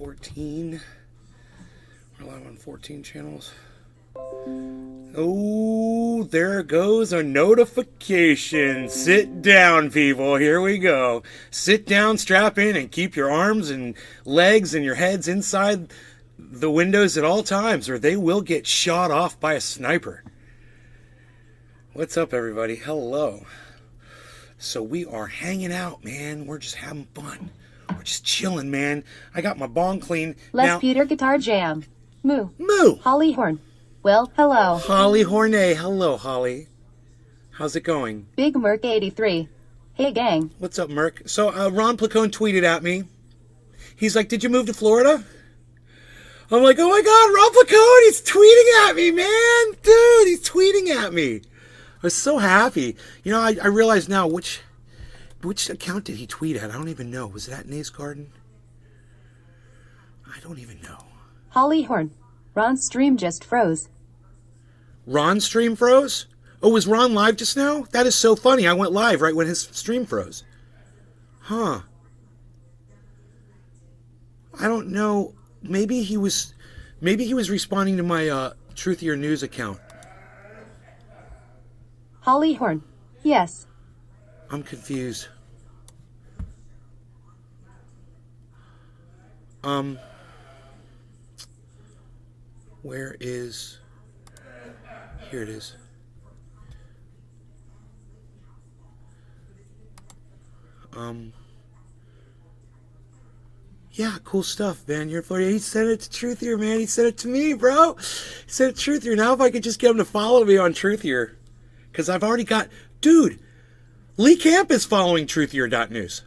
14. We're live on 14 channels. Oh, there goes a notification. Sit down, people. Here we go. Sit down, strap in, and keep your arms and legs and your heads inside the windows at all times, or they will get shot off by a sniper. What's up, everybody? Hello. So we are hanging out, man. We're just having fun. We're just chilling, man. I got my bong clean. Les Peter Guitar Jam. Moo. Moo. Holly Horn. Well, hello. Holly Hornet. Hello, Holly. How's it going? Big Merc 83. Hey, gang. What's up, Merc? So, Ron Placone tweeted at me. He's like, did you move to Florida? I'm like, oh my God, Ron Placone, he's tweeting at me, man. Dude, he's tweeting at me. I was so happy. You know, I realize now which account did he tweet at? I don't even know. Was it at Nays Garden? I don't even know. Holly Horn. Ron's stream just froze. Ron's stream froze? Oh, was Ron live just now? That is so funny. I went live right when his stream froze. Huh. I don't know. Maybe he was responding to my Truthier News account. Holly Horn. Yes. I'm confused. Where is... Here it is. Yeah, cool stuff, man. You're in Florida. He sent it to Truthier, man. He sent it to me, bro. He sent it to Truthier. Now if I could just get him to follow me on Truthier. Because I've already got... Dude, Lee Camp is following Truthier.news.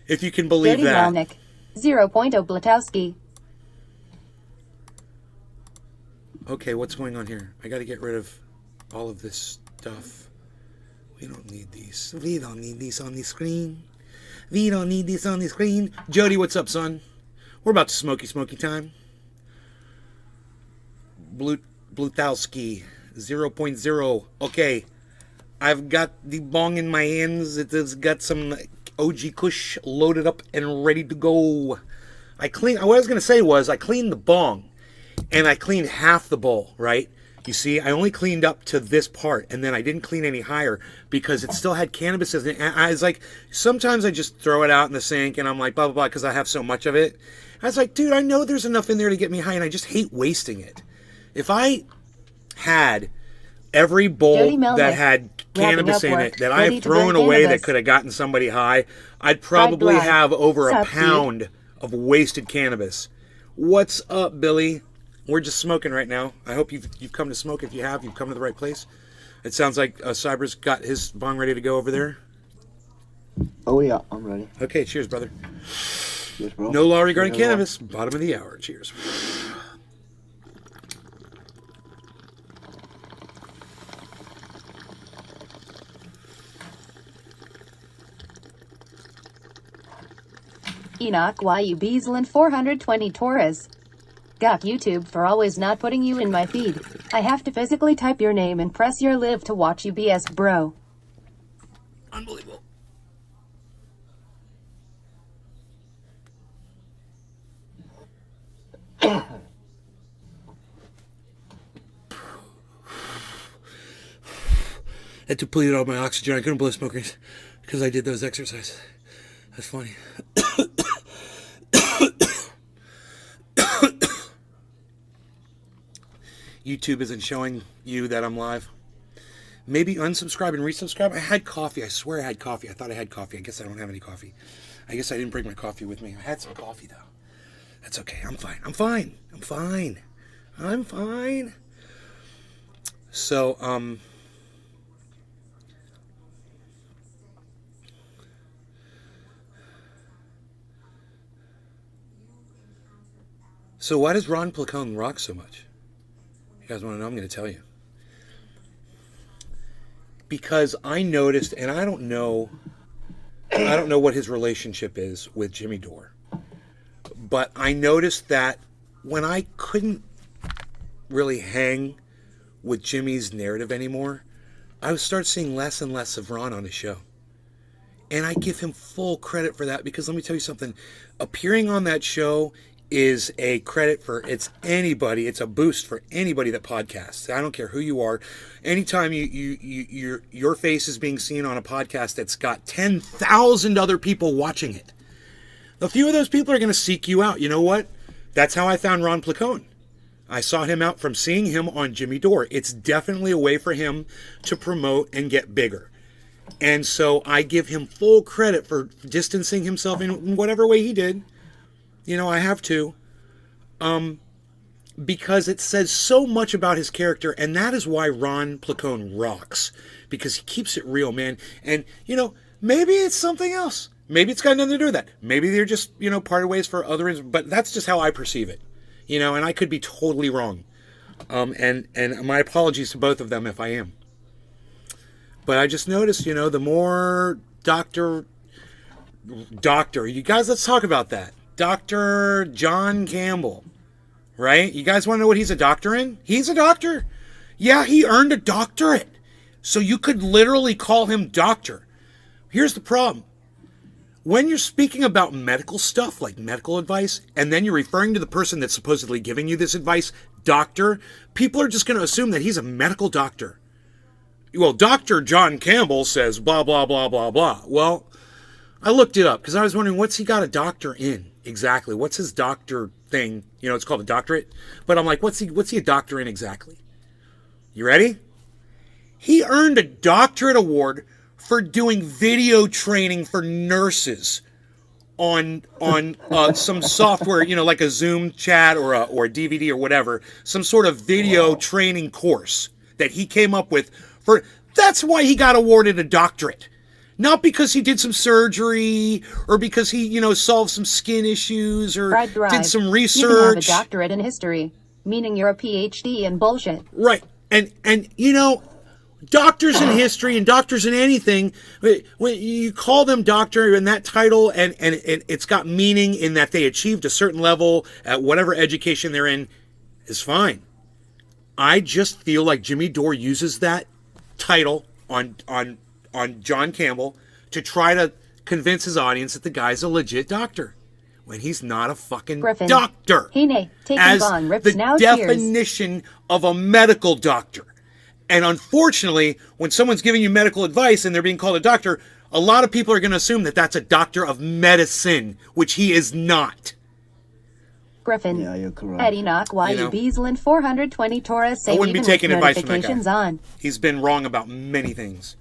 If you can believe Dirty that. Malnick. 0.0 Blatowski. Okay, what's going on here? I got to get rid of all of this stuff. We don't need these. We don't need these on the screen. We don't need these on the screen. Jody, what's up, son? We're about to smoky time. Blutowski 0.0. Okay, I've got the bong in my hands. It has got some OG Kush loaded up and ready to go. What I was going to say was I cleaned the bong. And I cleaned half the bowl, right? You see, I only cleaned up to this part, and then I didn't clean any higher because it still had cannabis in it. And I was like, sometimes I just throw it out in the sink, and I'm like, blah, blah, blah, because I have so much of it. I was like, dude, I know there's enough in there to get me high, and I just hate wasting it. If I had every bowl that had cannabis in it that I have thrown away that could have gotten somebody high, I'd probably have over a pound of wasted cannabis. What's up, Billy? We're just smoking right now. I hope you've come to smoke. If you have, you've come to the right place. It sounds like Cyber's got his bong ready to go over there. Oh yeah, I'm ready. Okay, cheers, brother. Cheers, bro. No law regarding cannabis. Bottom of the hour. Cheers. Enoch YU Beasland 420 Torres. Got YouTube for always not putting you in my feed. I have to physically type your name and press your live to watch you BS, bro. Unbelievable. That depleted all my oxygen. I couldn't blow smoke rings because I did those exercises. That's funny. YouTube isn't showing you that I'm live. Maybe unsubscribe and resubscribe. I had coffee. I swear I had coffee. I thought I had coffee. I guess I don't have any coffee. I guess I didn't bring my coffee with me. I had some coffee, though. That's okay. I'm fine. I'm fine. I'm fine. I'm fine. So, So why does Ron Placone rock so much? You guys want to know? I'm going to tell you. Because I noticed, and I don't know what his relationship is with Jimmy Dore, but I noticed that when I couldn't really hang with Jimmy's narrative anymore, I would start seeing less and less of Ron on his show. And I give him full credit for that because let me tell you something. Appearing on that show is a credit for it's anybody. It's a boost for anybody that podcasts. I don't care who you are. Anytime your face is being seen on a podcast that's got 10,000 other people watching it, a few of those people are going to seek you out. You know what? That's how I found Ron Placone. I sought him out from seeing him on Jimmy Dore. It's definitely a way for him to promote and get bigger. And so I give him full credit for distancing himself in whatever way he did. You know, I have to. Because it says so much about his character, and that is why Ron Placone rocks. Because he keeps it real, man. And, you know, maybe it's something else. Maybe it's got nothing to do with that. Maybe they're just, you know, parted ways for other reasons. But that's just how I perceive it. You know, and I could be totally wrong. And my apologies to both of them if I am. But I just noticed, you know, the more doctor, you guys, let's talk about that. Dr. John Campbell, right? You guys want to know what he's a doctor in? He's a doctor. Yeah, he earned a doctorate. So you could literally call him doctor. Here's the problem. When you're speaking about medical stuff, like medical advice, and then you're referring to the person that's supposedly giving you this advice, doctor, people are just going to assume that he's a medical doctor. Well, Dr. John Campbell says blah, blah, blah, blah, blah. Well, I looked it up because I was wondering, what's he got a doctor in exactly? What's his doctor thing? You know, it's called a doctorate. But I'm like, what's he a doctor in exactly? You ready? He earned a doctorate award for doing video training for nurses on some software, you know, like a Zoom chat or a DVD or whatever, some sort of video training course that he came up with. That's why he got awarded a doctorate. Not because he did some surgery or because he, you know, solved some skin issues or did some research. You can have a doctorate in history, meaning you're a PhD in bullshit. Right. And you know, doctors in history and doctors in anything, when you call them doctor in that title and it's got meaning in that they achieved a certain level at whatever education they're in, is fine. I just feel like Jimmy Dore uses that title on John Campbell to try to convince his audience that the guy's a legit doctor when he's not a fucking Griffin. doctor. Hey, as on, rips the now, definition of a medical doctor. And unfortunately, when someone's giving you medical advice and they're being called a doctor, a lot of people are going to assume that that's a doctor of medicine, which he is not. Griffin. Yeah, you're correct. Eddie Knock, why you Beasland 420 Taurus, say I wouldn't be even taking with advice from that notifications guy. on. He's been wrong about many things.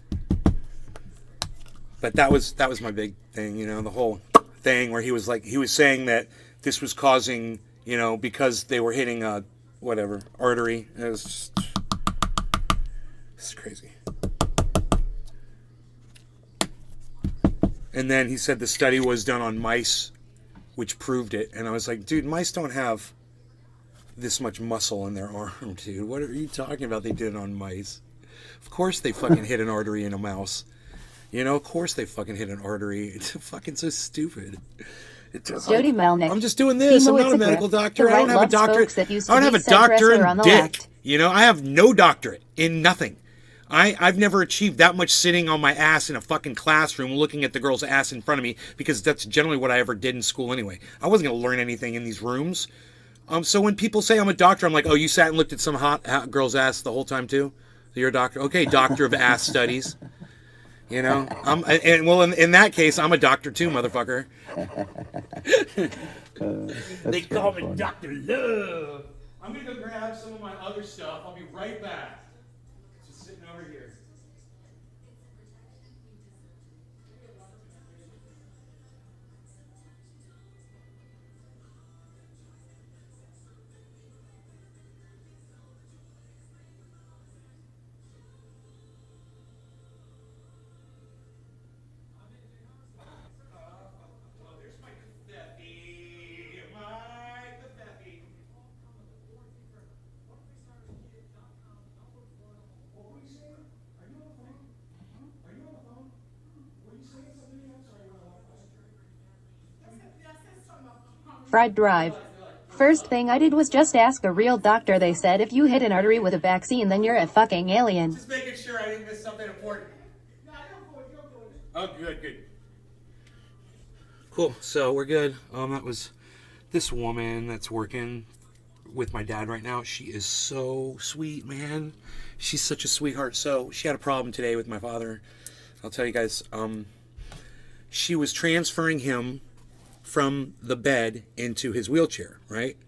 But that was my big thing, you know, the whole thing where he was saying that this was causing, you know, because they were hitting a whatever artery. It was just, it's crazy. And then he said the study was done on mice, which proved it. And I was like, dude, mice don't have this much muscle in their arm, dude. What are you talking about? They did it on mice. Of course they fucking hit an artery in a mouse. You know, of course they fucking hit an artery. It's fucking so stupid. Jody Melnick. I'm just doing this. I'm not a medical doctor. I don't have a doctorate. I don't have a doctor in dick. You know, I have no doctorate in nothing. I've never achieved that much sitting on my ass in a fucking classroom looking at the girl's ass in front of me because that's generally what I ever did in school anyway. I wasn't going to learn anything in these rooms. So when people say I'm a doctor, I'm like, oh, you sat and looked at some hot girl's ass the whole time too? So you're a doctor? Okay, doctor of ass studies. You know? In that case, I'm a doctor too, motherfucker. They call me Dr. Love. I'm going to go grab some of my other stuff. I'll be right back. Just sitting over here. Fried Drive. First thing I did was just ask a real doctor. They said if you hit an artery with a vaccine, then you're a fucking alien. Just making sure I didn't miss something important. Oh, good. Cool. So we're good. That was this woman that's working with my dad right now. She is so sweet, man. She's such a sweetheart. So she had a problem today with my father. I'll tell you guys. She was transferring him from the bed into his wheelchair, right?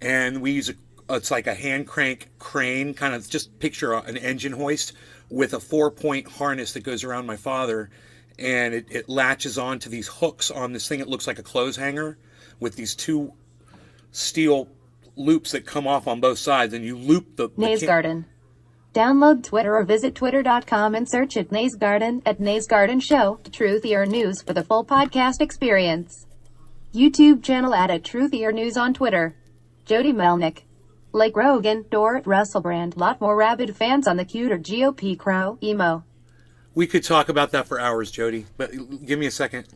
And we use it's like a hand crank crane, kind of just picture an engine hoist with a 4-point harness that goes around my father, and it latches onto these hooks on this thing. It looks like a clothes hanger with these 2 steel loops that come off on both sides, and you loop the Nays Garden. Download Twitter or visit twitter.com and search at Nays Garden at Nays Garden Show, Truthier News for the full podcast experience. YouTube channel at Truthier News on Twitter. Jody Melnick. Like Rogan, Dorit Russellbrand, lot more rabid fans on the cuter GOP crow, emo. We could talk about that for hours, Jody, but give me a second.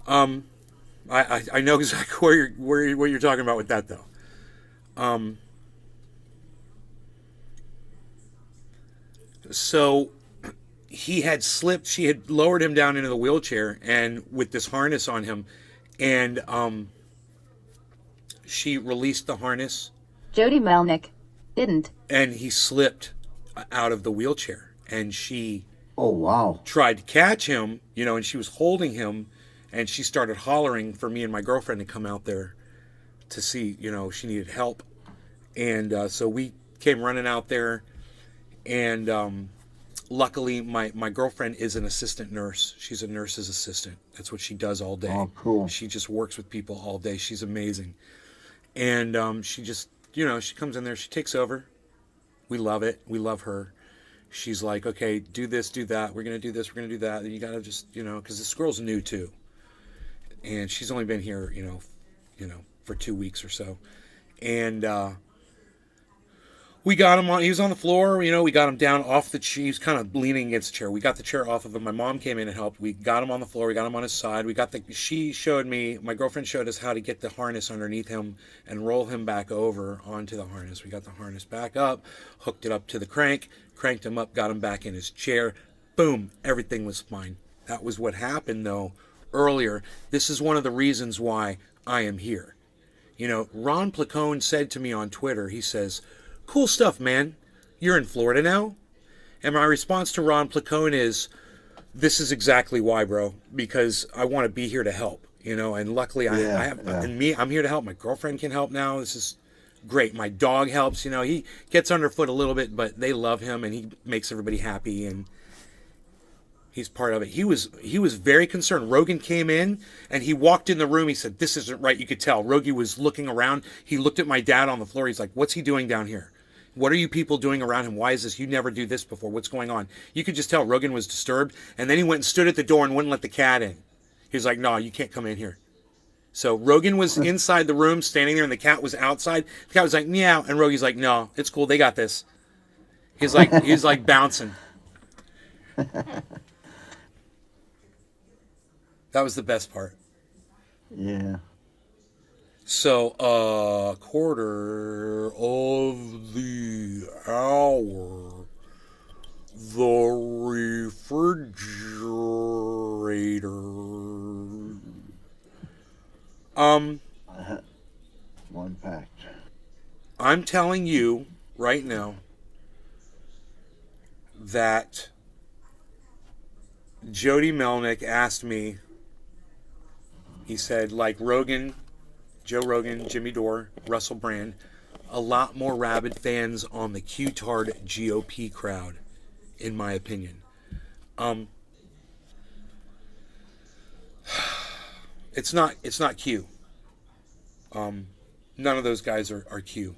I know exactly what you're talking about with that, though. So he had slipped. She had lowered him down into the wheelchair, and with this harness on him, and she released the harness. Jody Melnick. Didn't. And he slipped out of the wheelchair, and she Oh, wow. tried to catch him, and she was holding him, and she started hollering for me and my girlfriend to come out there to see, she needed help. And so we came running out there, and luckily my girlfriend is an assistant nurse. She's a nurse's assistant. That's what she does all day. Oh, cool. She just works with people all day. She's amazing. And she just, she comes in there, she takes over. We love it. We love her. She's like, okay, do this, do that. We're going to do this, we're going to do that. And you got to just, because this girl's new too. And she's only been here, for 2 weeks or so. And we got him on, he was on the floor, we got him down off the chair. He was kind of leaning against the chair. We got the chair off of him. My mom came in and helped. We got him on the floor. We got him on his side. My girlfriend showed us how to get the harness underneath him and roll him back over onto the harness. We got the harness back up, hooked it up to the crank, cranked him up, got him back in his chair. Boom, everything was fine. That was what happened, though, earlier. This is one of the reasons why I am here. Ron Placone said to me on Twitter, he says, "Cool stuff, man. You're in Florida now?" And my response to Ron Placone is, this is exactly why, bro, because I want to be here to help, and luckily I'm here to help. My girlfriend can help now. This is great. My dog helps, he gets underfoot a little bit, but they love him and he makes everybody happy, and he's part of it. He was very concerned. Rogan came in and he walked in the room. He said, "This isn't right." You could tell. Rogie was looking around. He looked at my dad on the floor. He's like, "What's he doing down here? What are you people doing around him? Why is this? You never do this before. What's going on?" You could just tell Rogan was disturbed. And then he went and stood at the door and wouldn't let the cat in. He was like, "No, you can't come in here." So Rogan was inside the room standing there and the cat was outside. The cat was like, "Meow." And Rogie's like, "No, it's cool. They got this." He's like bouncing. That was the best part. Yeah. So, quarter of the hour, the refrigerator. One packed. I'm telling you right now that Jody Melnick asked me, he said, like Rogan, Joe Rogan, Jimmy Dore, Russell Brand, a lot more rabid fans on the Q-tard GOP crowd, in my opinion. It's not Q. None of those guys are Q.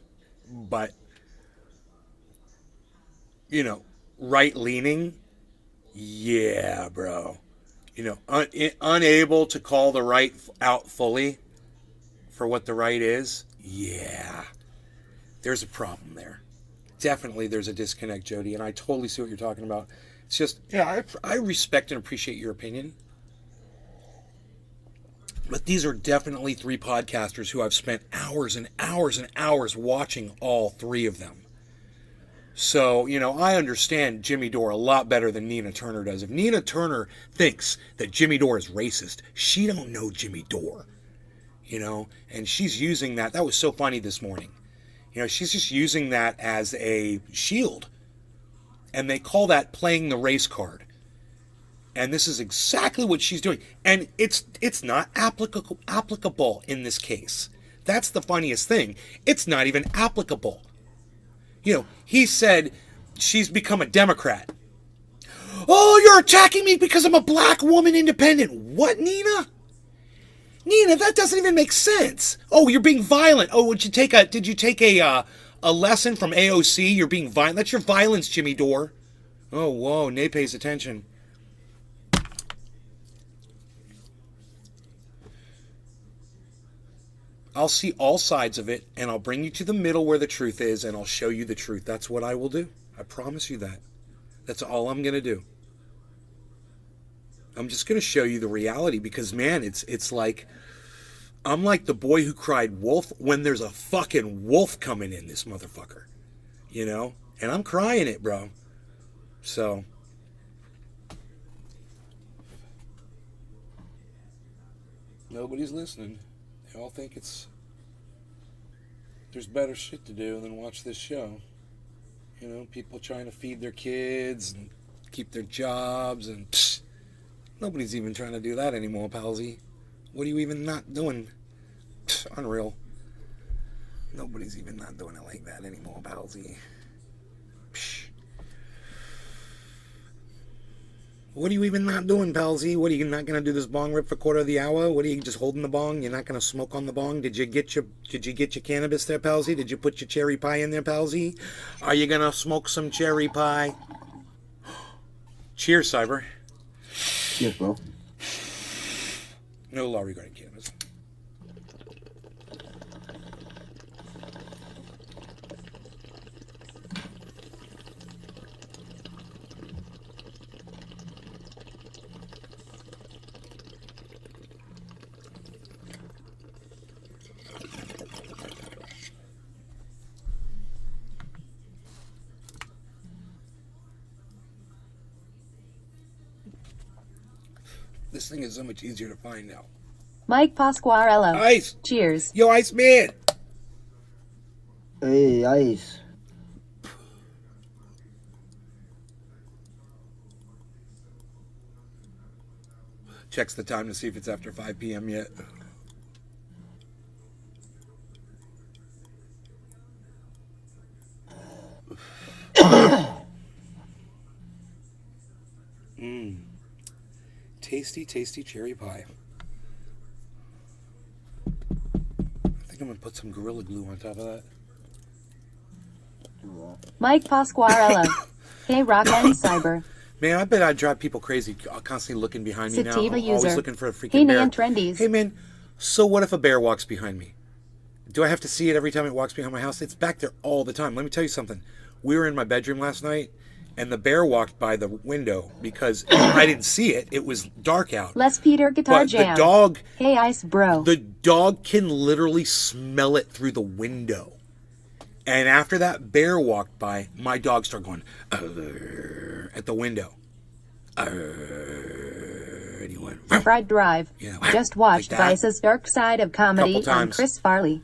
But, right-leaning, yeah, bro. Unable to call the right out fully for what the right is, yeah. There's a problem there. Definitely there's a disconnect, Jody, and I totally see what you're talking about. It's just, I respect and appreciate your opinion. But these are definitely 3 podcasters who I've spent hours and hours and hours watching all 3 of them. So, I understand Jimmy Dore a lot better than Nina Turner does. If Nina Turner thinks that Jimmy Dore is racist, she don't know Jimmy Dore, and she's using that. That was so funny this morning. She's just using that as a shield. And they call that playing the race card. And this is exactly what she's doing. And it's not applicable in this case. That's the funniest thing. It's not even applicable. He said she's become a Democrat. Oh, you're attacking me because I'm a black woman independent. What, Nina? Nina, that doesn't even make sense. Oh, you're being violent. Oh, did you take a lesson from AOC? You're being violent. That's your violence, Jimmy Dore. Oh, whoa, Nay pays attention. I'll see all sides of it, and I'll bring you to the middle where the truth is, and I'll show you the truth. That's what I will do. I promise you that. That's all I'm going to do. I'm just going to show you the reality because, man, it's like, I'm like the boy who cried wolf when there's a fucking wolf coming in this motherfucker, and I'm crying it, bro. So, nobody's listening. They all think there's better shit to do than watch this show. People trying to feed their kids and keep their jobs, and nobody's even trying to do that anymore, palsy. What are you even not doing? Unreal. Nobody's even not doing it like that anymore, palsy. What are you even not doing, palsy? What, are you not going to do this bong rip for quarter of the hour? What, are you just holding the bong? You're not going to smoke on the bong? Did you get your cannabis there, palsy? Did you put your cherry pie in there, palsy? Are you going to smoke some cherry pie? Cheers, Cyber. Yes, bro. No law regarding cannabis. This thing is so much easier to find now. Mike Pasquarello. Ice. Cheers. Yo, Ice Man. Hey, Ice. Checks the time to see if it's after 5 p.m. yet. Tasty, tasty cherry pie. I think I'm going to put some Gorilla Glue on top of that. Mike Pasquarello. Hey, Rock and Cyber. Man, I bet I drive people crazy constantly looking behind me now. Sativa I'm user. always looking for a freaking Hey, bear. man, trendies. Hey, man, so what if a bear walks behind me? Do I have to see it every time it walks behind my house? It's back there all the time. Let me tell you something. We were in my bedroom last night, and the bear walked by the window because I didn't see it. It was dark out. Les Peter Guitar But Jam. the dog... Hey, Ice Bro. The dog can literally smell it through the window. And after that bear walked by, my dog started going at the window. And he went, Fried Drive. Yeah, Just watched like that. Vice's Dark Side of Comedy Couple on times. Chris Farley.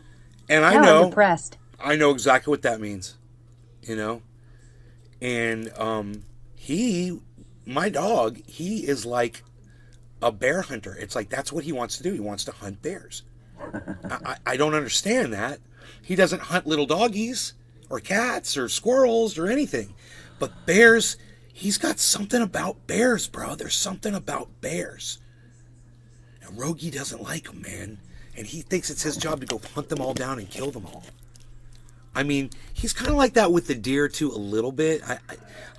and I Now I'm know, depressed. I know exactly what that means, And my dog, he is like a bear hunter. It's like that's what he wants to do. He wants to hunt bears. I don't understand that. He doesn't hunt little doggies or cats or squirrels or anything. But bears, he's got something about bears, bro. There's something about bears. And Rogie doesn't like them, man. And he thinks it's his job to go hunt them all down and kill them all. I mean, he's kind of like that with the deer, too, a little bit.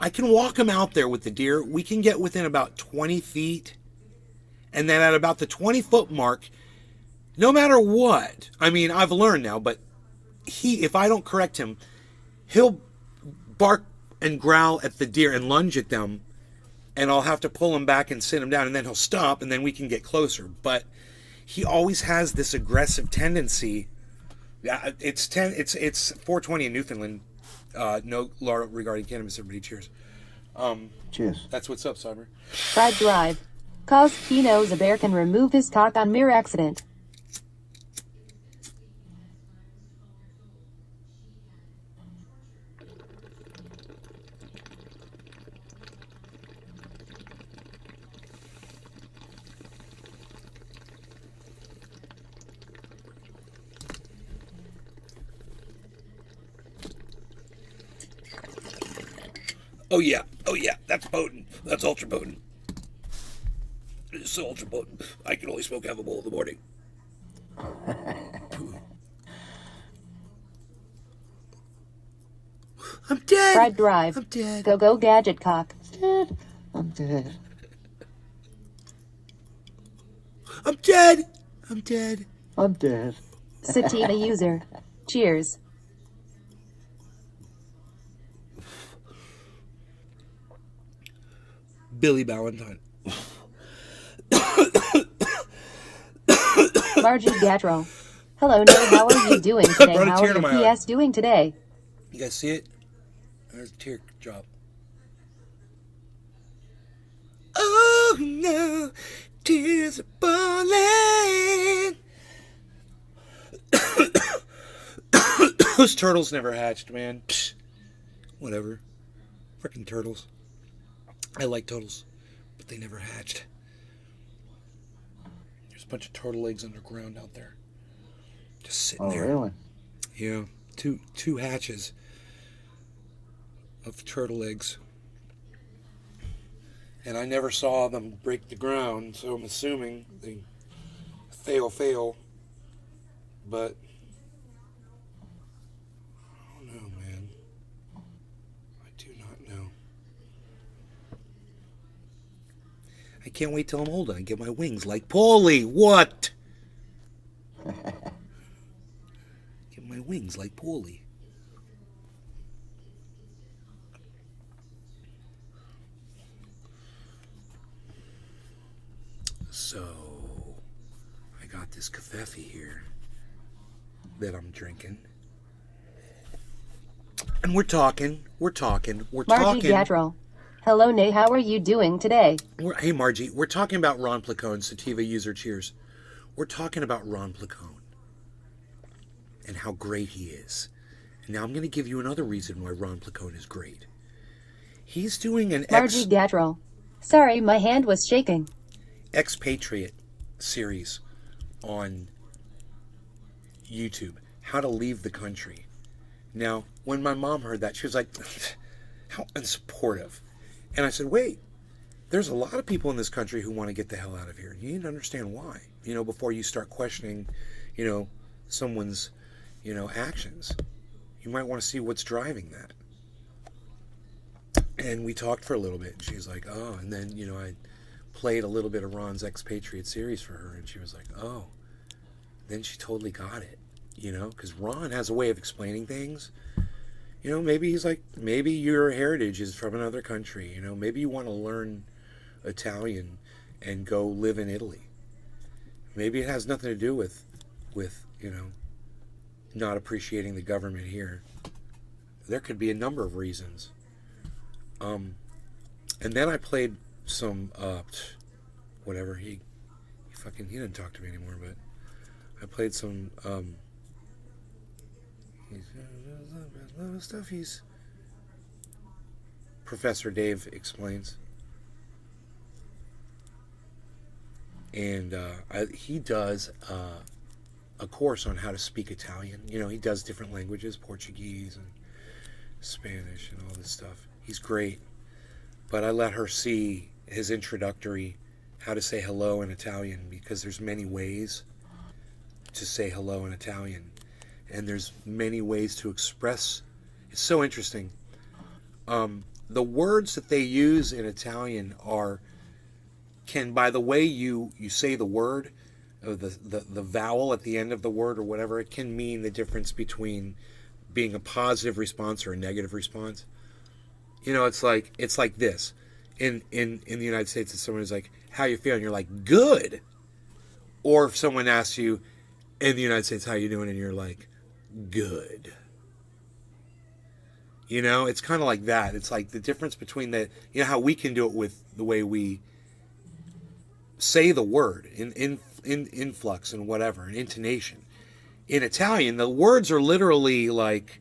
I can walk him out there with the deer. We can get within about 20 feet. And then at about the 20-foot mark, no matter what, I mean, I've learned now, but if I don't correct him, he'll bark and growl at the deer and lunge at them, and I'll have to pull him back and sit him down, and then he'll stop, and then we can get closer. But he always has this aggressive tendency. It's 4:20 in Newfoundland. No, Laura, regarding cannabis, everybody cheers. Cheers. That's what's up, Cyber. Fried Drive. Cause he knows a bear can remove his cock on mere accident. Oh yeah, that's potent. That's ultra potent. It's so ultra potent. I can only smoke half a bowl in the morning. I'm dead. Fried Drive. I'm dead. Go gadget cock. Dead. I'm dead. I'm dead. I'm dead. I'm dead. Sativa user. Cheers. Billy Ballantyne. Margie Gatrell. Hello, Nay. How are you doing today? Brought a How tear are to your my eye. PS doing today? You guys see it? There's a tear drop. Oh no, tears are falling. Those turtles never hatched, man. Psh, whatever. Freaking turtles. I like turtles, but they never hatched. There's a bunch of turtle eggs underground out there. Just sitting Oh, there. really? Yeah. Two hatches of turtle eggs. And I never saw them break the ground, so I'm assuming they fail. But I don't know, man. I do not know. I can't wait till I'm older and get my wings like Paulie. What? Get my wings like Paulie. So, I got this covfefe here that I'm drinking. And we're talking. Margie Gatrell. Hello, Nay. How are you doing today? Hey, Margie, we're talking about Ron Placone, Sativa user, cheers. We're talking about Ron Placone and how great he is. And now I'm going to give you another reason why Ron Placone is great. He's doing an Margie Gatrell. Sorry, my hand was shaking. expatriate series on YouTube, how to leave the country. Now, when my mom heard that, she was like, how unsupportive. And I said, wait, there's a lot of people in this country who want to get the hell out of here. You need to understand why, before you start questioning, someone's, actions. You might want to see what's driving that. And we talked for a little bit, and she's like, oh, and then, I played a little bit of Ron's Expatriate series for her, and she was like, oh. Then she totally got it, because Ron has a way of explaining things. Maybe he's like, maybe your heritage is from another country, maybe you want to learn Italian and go live in Italy. Maybe it has nothing to do with not appreciating the government here. There could be a number of reasons. And then I played some whatever he didn't talk to me anymore, but I played some stuff Professor Dave explains, and he does a course on how to speak Italian. He does different languages, Portuguese and Spanish and all this stuff. He's great. But I let her see his introductory, how to say hello in Italian, because there's many ways to say hello in Italian. And there's many ways to express. It's so interesting. The words that they use in Italian can, by the way you say the word, or the vowel at the end of the word or whatever, it can mean the difference between being a positive response or a negative response. It's like this. In the United States, if someone is like, how you feeling? You're like, good. Or if someone asks you in the United States, how you doing? And you're like, good. You know, it's kind of like that. It's like the difference between how we can do it with the way we say the word in influx and whatever, and intonation. In Italian, the words are literally like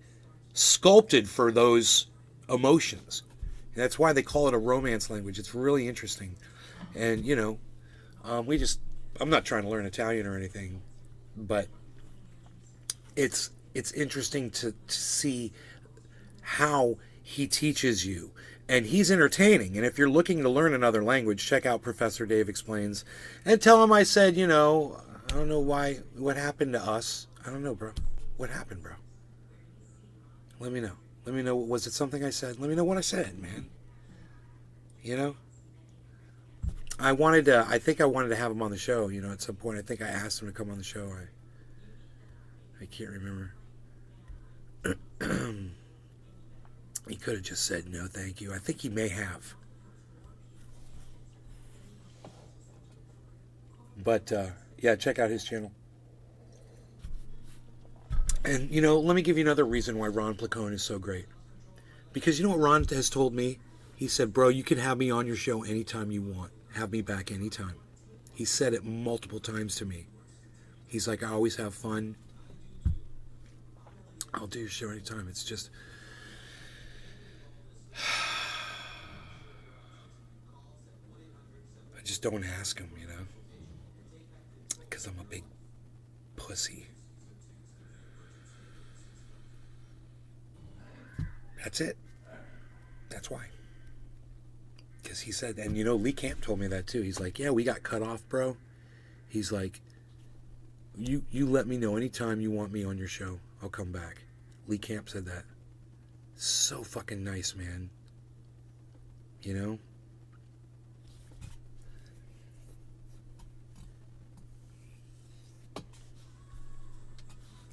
sculpted for those emotions. And that's why they call it a romance language. It's really interesting. And, I'm not trying to learn Italian or anything, but it's interesting to see how he teaches you. And he's entertaining. And if you're looking to learn another language, check out Professor Dave Explains. And tell him I said, I don't know what happened to us. I don't know, bro. What happened, bro? Let me know. Let me know. Was it something I said? Let me know what I said, man. I think I wanted to have him on the show, at some point. I think I asked him to come on the show. I can't remember. He could have just said no, thank you. I think he may have. But, yeah, check out his channel. And, let me give you another reason why Ron Placone is so great. Because you know what Ron has told me? He said, bro, you can have me on your show anytime you want. Have me back anytime. He said it multiple times to me. He's like, I always have fun. I'll do your show anytime. It's just... I just don't ask him, because I'm a big pussy. That's it. That's why. Because he said, and Lee Camp told me that too. He's like, yeah, we got cut off, bro. He's like, you let me know anytime you want me on your show. I'll come back. Lee Camp said that. So fucking nice, man.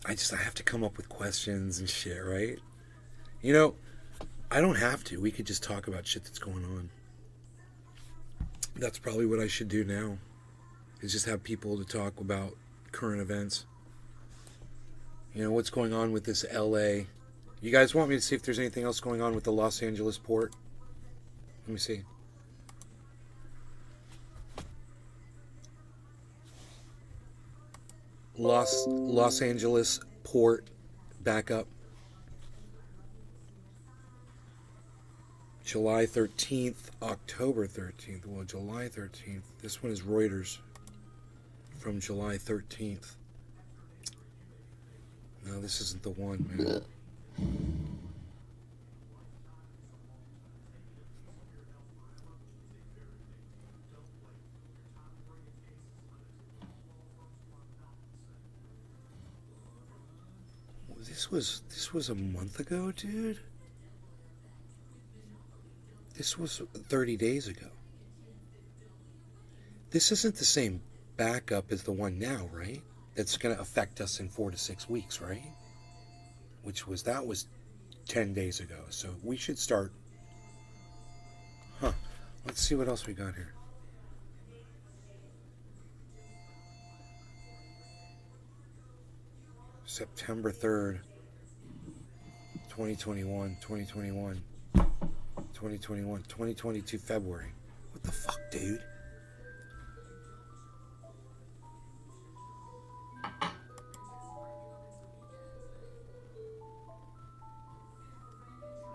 I have to come up with questions and shit, right? I don't have to. We could just talk about shit that's going on. That's probably what I should do now. Is just have people to talk about current events. What's going on with this LA. You guys want me to see if there's anything else going on with the Los Angeles port? Let me see. Los Angeles port backup. July 13th, October 13th. Well, July 13th. This one is Reuters from July 13th. No, this isn't the one, man. This was a month ago, dude. This was 30 days ago. This isn't the same backup as the one now, right? That's going to affect us in 4 to 6 weeks, right? That was 10 days ago. So we should start. Let's see what else we got here. September 3rd, 2021, 2021, 2021, 2022 February. What the fuck, dude?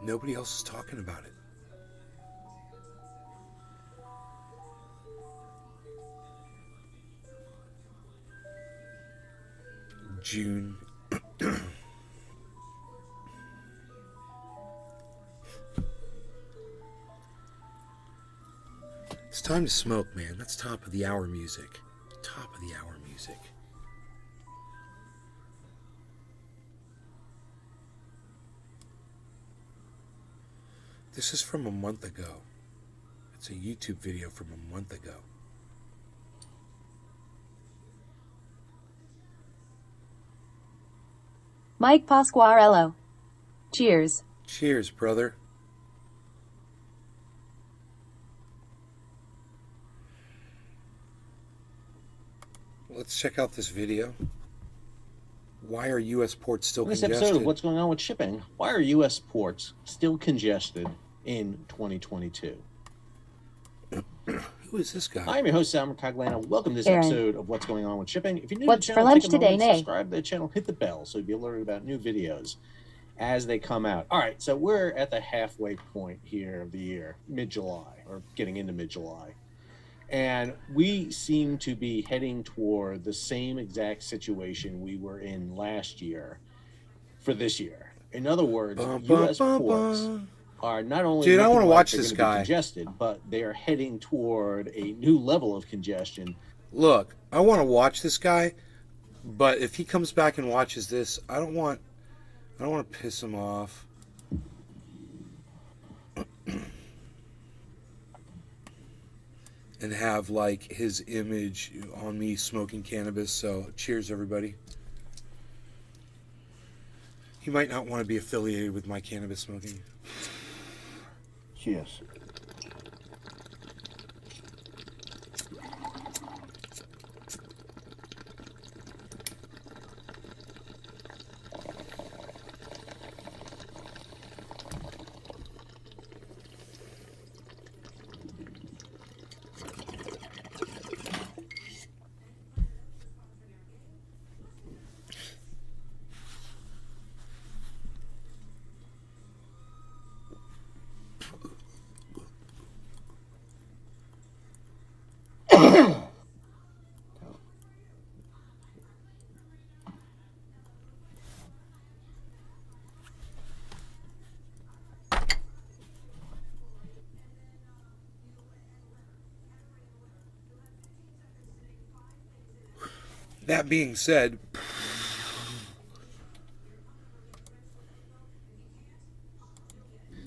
Nobody else is talking about it. June. It's time to smoke, man. That's top of the hour music. Top of the hour music. This is from a month ago. It's a YouTube video from a month ago. Mike Pasquarello. Cheers. Cheers, brother. Let's check out this video. Why are U.S. ports still In this congested? episode of What's Going On with Shipping, why are U.S. ports still congested in 2022? Who is this guy? I'm your host, Sam Caglano. Welcome to this Aaron. episode of What's Going On with Shipping. If you're new What's to the for channel, lunch take a today, moment, Nay? subscribe to the channel, hit the bell so you'll be alerted about new videos as they come out. All right, so we're at the halfway point here of the year, mid-July, or getting into mid-July. And we seem to be heading toward the same exact situation we were in last year for this year. In other words, U.S. ports are not only Dude, I looking wanna like watch they're this gonna be guy. congested, but they are heading toward a new level of congestion. Look, I want to watch this guy, but if he comes back and watches this, I don't want to piss him off. And have like his image on me smoking cannabis. So cheers, everybody. He might not want to be affiliated with my cannabis smoking. Cheers. That being said,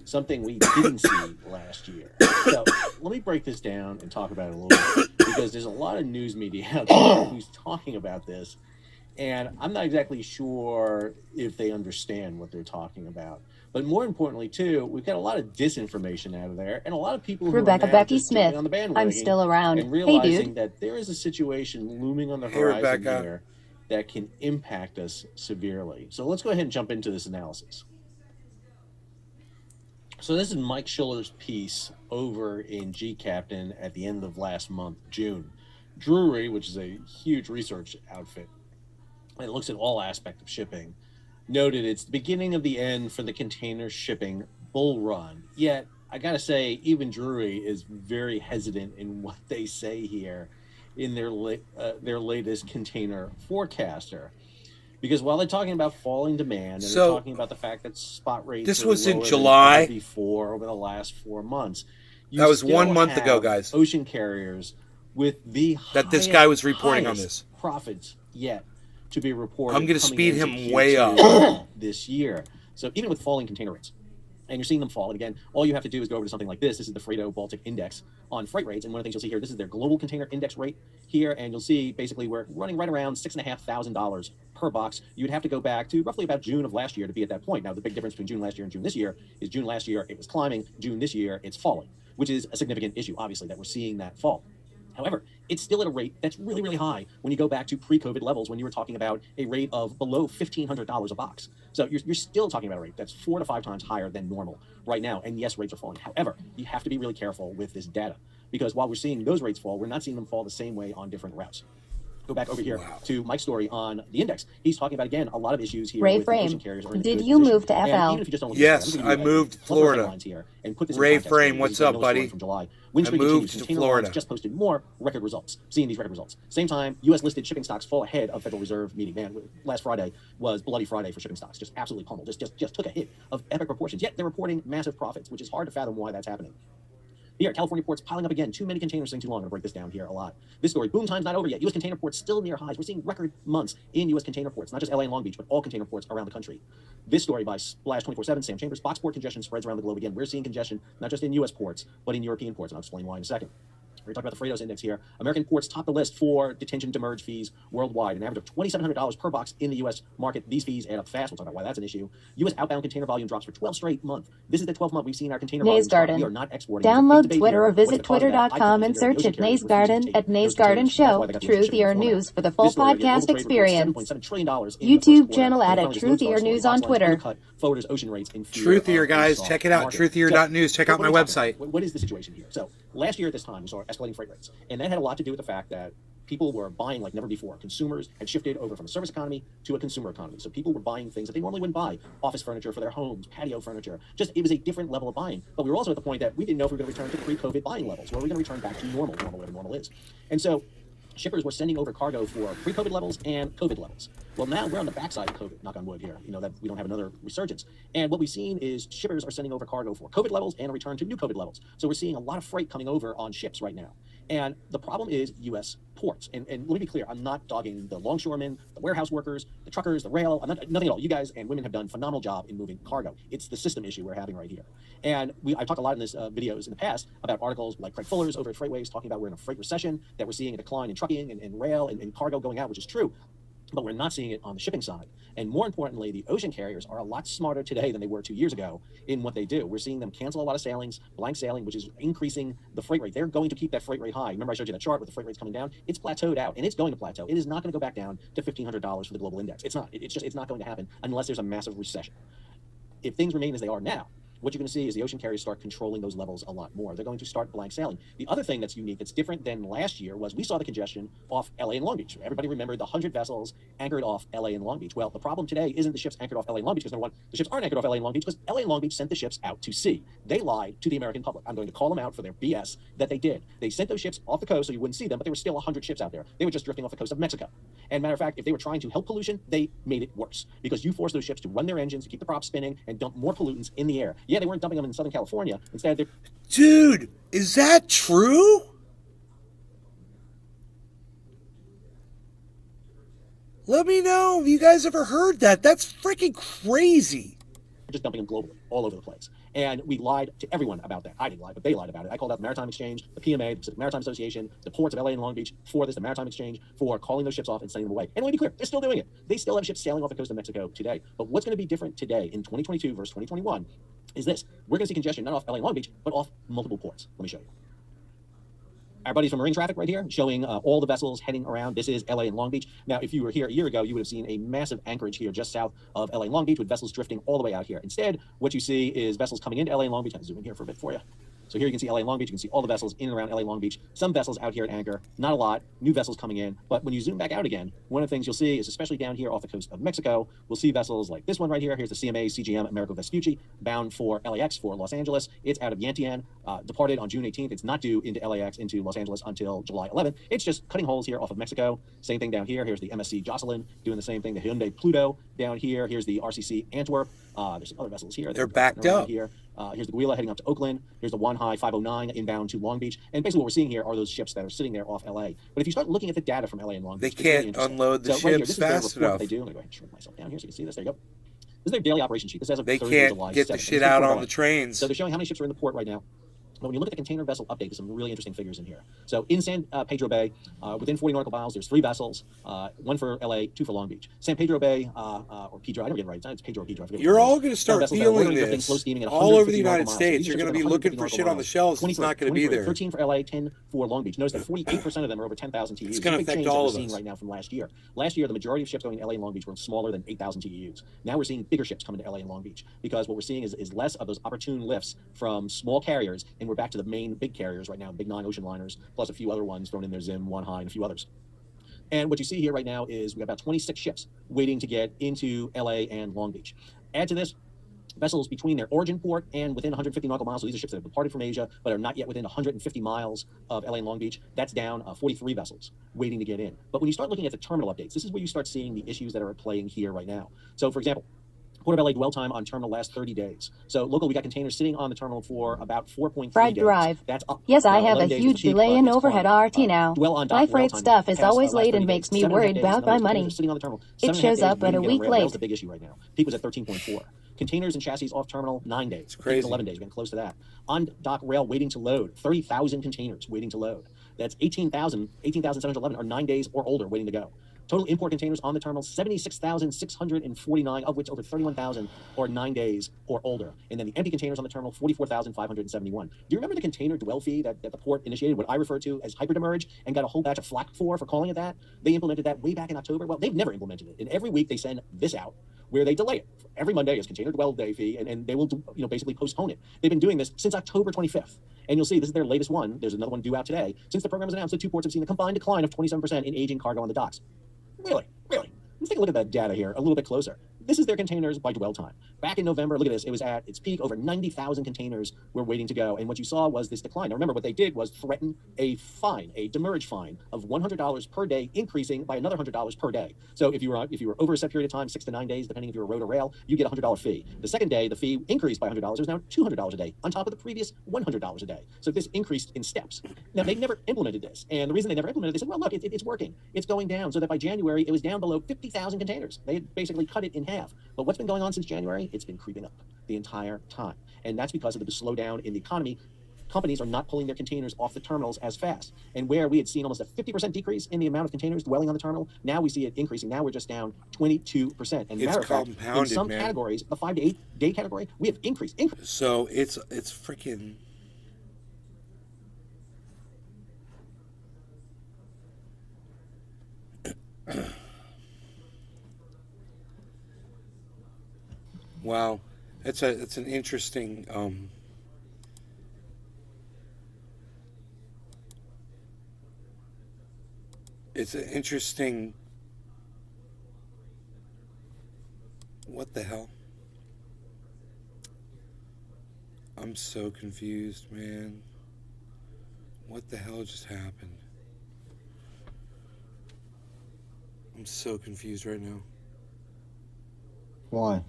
Something we didn't see last year. So let me break this down and talk about it a little bit, because there's a lot of news media out there who's talking about this, and I'm not exactly sure if they understand what they're talking about. But more importantly, too, we've got a lot of disinformation out of there, and a lot of people who Rebecca are now Becky just jumping Smith. on the bandwagon I'm still around. and Hey, realizing dude. that there is a situation looming on the Hey, horizon Rebecca. here that can impact us severely. So let's go ahead and jump into this analysis. So this is Mike Schiller's piece over in G Captain at the end of last month, June. Drury, which is a huge research outfit, and it looks at all aspects of shipping, noted it's the beginning of the end for the container shipping bull run. Yet, I gotta say, even Drury is very hesitant in what they say here in their latest container forecaster. Because while they're talking about falling demand, and So, they're talking about the fact that spot rates this are was in lower July. than ever before over the last 4 months, you That was still 1 month ago, have guys. Ocean carriers with the That this guy was highest reporting on this. profits yet to be reported. I'm gonna coming speed into him way Q2 up. this year. So even with falling container rates, and you're seeing them fall, and again, all you have to do is go over to something like this. This is the Freighto Baltic Index on freight rates, and one of the things you'll see here, this is their global container index rate here, and you'll see basically we're running right around $6,500 per box. You'd have to go back to roughly about June of last year to be at that point. Now, the big difference between June last year and June this year is June last year it was climbing, June this year it's falling, which is a significant issue, obviously, that we're seeing that fall. However, it's still at a rate that's really, really high when you go back to pre-COVID levels, when you were talking about a rate of below $1,500 a box. So you're still talking about a rate that's 4 to 5 times higher than normal right now. And yes, rates are falling. However, you have to be really careful with this data, because while we're seeing those rates fall, we're not seeing them fall the same way on different routes. Go back over here to Mike's story on the index. He's talking about, again, a lot of issues here Ray with the Frame, ocean carriers are in a did good you position. move to And FL? even if you just don't look at Yes, this, I moved to Florida. Here and put this in Ray context Frame, for you, what's because up, you know the story buddy? From July. Wind I speed moved continues. to Container Florida. lines just posted more record results. Seeing these record results. Same time, U.S. listed shipping stocks fall ahead of Federal Reserve meeting. Man, last Friday was Bloody Friday for shipping stocks. Just absolutely pummeled. Just took a hit of epic proportions. Yet they're reporting massive profits, which is hard to fathom why that's happening. Here, California ports piling up again. Too many containers sitting too long. I'm going to break this down here a lot. This story, boom time's not over yet. U.S. container ports still near highs. We're seeing record months in U.S. container ports, not just LA and Long Beach, but all container ports around the country. This story by Splash 24/7, Sam Chambers, box port congestion spreads around the globe again. We're seeing congestion not just in U.S. ports, but in European ports, and I'll explain why in a second. We talked about the Freightos index here. American ports top the list for detention demurrage fees worldwide, an average of $2,700 per box in the U.S. market. These fees add up fast. We'll talk about why that's an issue. U.S. outbound container volume drops for 12 straight months. This is the 12th month we've seen our container volume drop. We are not exporting. Download Twitter or visit twitter.com and search at Nays Garden at Nays Garden Show, Truthier News for the full podcast experience. YouTube channel at Truthier News on Twitter. Truthier, guys, check it out. Truthier.news. Check out my website. What is the situation here? So last year at this time, we saw escalating freight rates, and that had a lot to do with the fact that people were buying like never before. Consumers had shifted over from a service economy to a consumer economy. So people were buying things that they normally wouldn't buy: office furniture for their homes, patio furniture. Just it was a different level of buying. But we were also at the point that we didn't know if we were going to return to pre-COVID buying levels, or we're going to return back to normal where the normal is. And so shippers were sending over cargo for pre-COVID levels and COVID levels. Well, now we're on the backside of COVID, knock on wood here, that we don't have another resurgence. And what we've seen is shippers are sending over cargo for COVID levels and a return to new COVID levels. So we're seeing a lot of freight coming over on ships right now. And the problem is U.S. ports. And let me be clear, I'm not dogging the longshoremen, the warehouse workers, the truckers, the rail, nothing at all. You guys and women have done a phenomenal job in moving cargo. It's the system issue we're having right here. And I've talked a lot in this videos in the past about articles like Craig Fuller's over at FreightWaves talking about we're in a freight recession, that we're seeing a decline in trucking and rail and cargo going out, which is true. But we're not seeing it on the shipping side. And more importantly, the ocean carriers are a lot smarter today than they were 2 years ago in what they do. We're seeing them cancel a lot of sailings, blank sailing, which is increasing the freight rate. They're going to keep that freight rate high. Remember I showed you that chart with the freight rates coming down? It's plateaued out, and it's going to plateau. It is not going to go back down to $1,500 for the global index. It's not. It's not going to happen unless there's a massive recession. If things remain as they are now, what you're going to see is the ocean carriers start controlling those levels a lot more. They're going to start blank sailing. The other thing that's unique, that's different than last year, was we saw the congestion off LA and Long Beach. Everybody remembered the 100 vessels anchored off LA and Long Beach. Well, the problem today isn't the ships anchored off LA and Long Beach, because number one, the ships aren't anchored off LA and Long Beach because LA and Long Beach sent the ships out to sea. They lied to the American public. I'm going to call them out for their BS that they did. They sent those ships off the coast so you wouldn't see them, but there were still 100 ships out there. They were just drifting off the coast of Mexico. And matter of fact, if they were trying to help pollution, they made it worse, because you forced those ships to run their engines, to keep the props spinning, and dump more pollutants in the air. Yeah, they weren't dumping them in Southern California. Instead, they're... Dude, is that true? Let me know if you guys ever heard that. That's freaking crazy. just dumping them globally, all over the place. And we lied to everyone about that. I didn't lie, but they lied about it. I called out the Maritime Exchange, the PMA, the Pacific Maritime Association, the ports of LA and Long Beach for this, the Maritime Exchange, for calling those ships off and sending them away. And let me be clear, they're still doing it. They still have ships sailing off the coast of Mexico today. But what's going to be different today in 2022 versus 2021 is this. We're going to see congestion not off LA and Long Beach, but off multiple ports. Let me show you. Our buddies from Marine Traffic right here showing all the vessels heading around. This is LA and Long Beach. Now, if you were here a year ago, you would have seen a massive anchorage here just south of LA and Long Beach with vessels drifting all the way out here. Instead, what you see is vessels coming into LA and Long Beach. I'll zoom in here for a bit for you. So here you can see LA and Long Beach. You can see all the vessels in and around LA and Long Beach. Some vessels out here at anchor, not a lot. New vessels coming in. But when you zoom back out again, one of the things you'll see is, especially down here off the coast of Mexico, we'll see vessels like this one right here. Here's the CMA CGM Amerigo Vespucci, bound for LAX for Los Angeles. It's out of Yantian, departed on June 18th. It's not due into LAX, into Los Angeles until July 11th. It's just cutting holes here off of Mexico. Same thing down here. Here's the MSC Jocelyn doing the same thing. The Hyundai Pluto down here. Here's the RCC Antwerp. There's some other vessels here. They're backed up. Here. Here's the Guila heading up to Oakland. Here's the Wanhai 509 inbound to Long Beach. And basically what we're seeing here are those ships that are sitting there off LA. But if you start looking at the data from LA and Long Beach, they can't unload the ships fast enough. They do. I'm going to go ahead and shrink myself down here so you can see this. There you go. This is their daily operation sheet. This is as of they Thursday, can't July get 7th. the shit out on the trains. So they're showing how many ships are in the port right now. But when you look at the container vessel update, there's some really interesting figures in here. So in San Pedro Bay, within 40 nautical miles, there's 3 vessels, 1 for LA, 2 for Long Beach. San Pedro Bay, or Pedro, I never get it right. It's Pedro or Pedro. You're all going to start feeling this all over the United States. You're going to be looking for shit on the shelves. It's not going to be there. 13 for LA, 10 for Long Beach. Notice that 48% of them are over 10,000 TEUs. It's going to affect all of us. Right now from last year. Last year, the majority of ships going to LA and Long Beach were smaller than 8,000 TEUs. Now we're seeing bigger ships coming to LA and Long Beach, because what we're seeing is less of those opportune lifts from small carriers, and we're back to the main big carriers right now, big non-ocean liners, plus a few other ones thrown in there, Zim, Wanhai, and a few others. And what you see here right now is we have about 26 ships waiting to get into LA and Long Beach. Add to this vessels between their origin port and within 150 nautical miles. So these are ships that have departed from Asia, but are not yet within 150 miles of LA and Long Beach. That's down 43 vessels waiting to get in. But when you start looking at the terminal updates, this is where you start seeing the issues that are playing here right now. So for example, Port of LA dwell time on terminal last 30 days. So local, we got containers sitting on the terminal for about 4.3 days. Drive. That's up. Yes, I have a huge delay in overhead RT now. My freight stuff is always late and makes me worried about my money. It shows up but a week late. The big issue right now. Peak was at 13.4. Containers and chassis off terminal, 9 days. It's crazy. 11 days. We're getting close to that. On dock rail waiting to load, 30,000 containers waiting to load. That's 18,711 are 9 days or older waiting to go. Total import containers on the terminal, 76,649, of which over 31,000 are 9 days or older. And then the empty containers on the terminal, 44,571. Do you remember the container dwell fee that the port initiated, what I refer to as hyperdemurrage, and got a whole batch of flack for calling it that? They implemented that way back in October. Well, they've never implemented it. And every week they send this out where they delay it. Every Monday is container dwell day fee, and they will basically postpone it. They've been doing this since October 25th. And you'll see this is their latest one. There's another one due out today. Since the program was announced, the two ports have seen a combined decline of 27% in aging cargo on the docks. Really? Let's take a look at that data here a little bit closer. This is their containers by dwell time. Back in November, look at this. It was at its peak. Over 90,000 containers were waiting to go. And what you saw was this decline. Now, remember, what they did was threaten a fine, a demurrage fine of $100 per day, increasing by another $100 per day. So if you were over a set period of time, 6 to 9 days, depending if you were road or rail, you get a $100 fee. The second day, the fee increased by $100. It was now $200 a day, on top of the previous $100 a day. So this increased in steps. Now, they never implemented this. And the reason they never implemented it, they said, well, look, it's working. It's going down. So that by January, it was down below 50,000 containers. They had basically cut it in half. But what's been going on since January? It's been creeping up the entire time. And that's because of the slowdown in the economy. Companies are not pulling their containers off the terminals as fast. And where we had seen almost a 50% decrease in the amount of containers dwelling on the terminal, now we see it increasing. Now we're just down 22%. And matter of fact, in some categories, the 5 to 8 day category, we have increased. So it's freaking... Wow, it's an interesting what the hell? I'm so confused, man. What the hell just happened? I'm so confused right now. Why?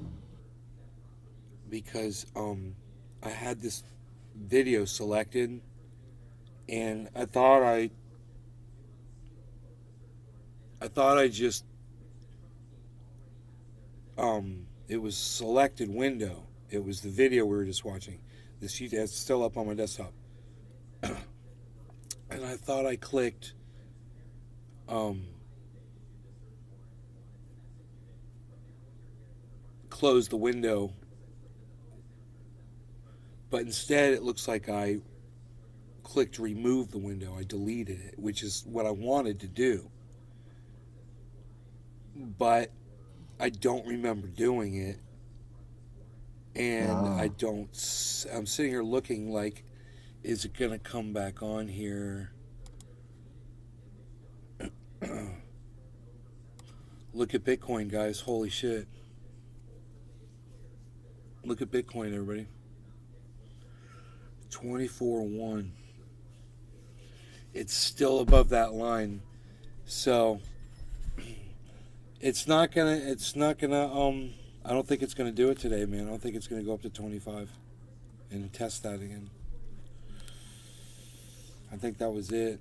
Because I had this video selected, and I thought I just it was selected window. It was the video we were just watching. The sheet is still up on my desktop, and I thought I clicked close the window. But instead, it looks like I clicked remove the window. I deleted it, which is what I wanted to do. But I don't remember doing it. And I'm sitting here looking like, is it going to come back on here? Look at Bitcoin, guys. Holy shit. Look at Bitcoin, everybody. 24.1. It's still above that line, so it's not gonna I don't think it's gonna do it today, man. I don't think it's gonna go up to 25 and test that again. I think that was it.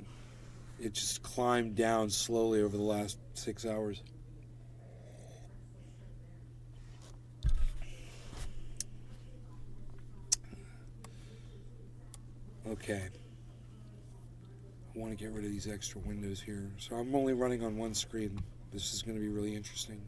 It just climbed down slowly over the last 6 hours. Okay, I want to get rid of these extra windows here. So I'm only running on one screen. This is going to be really interesting.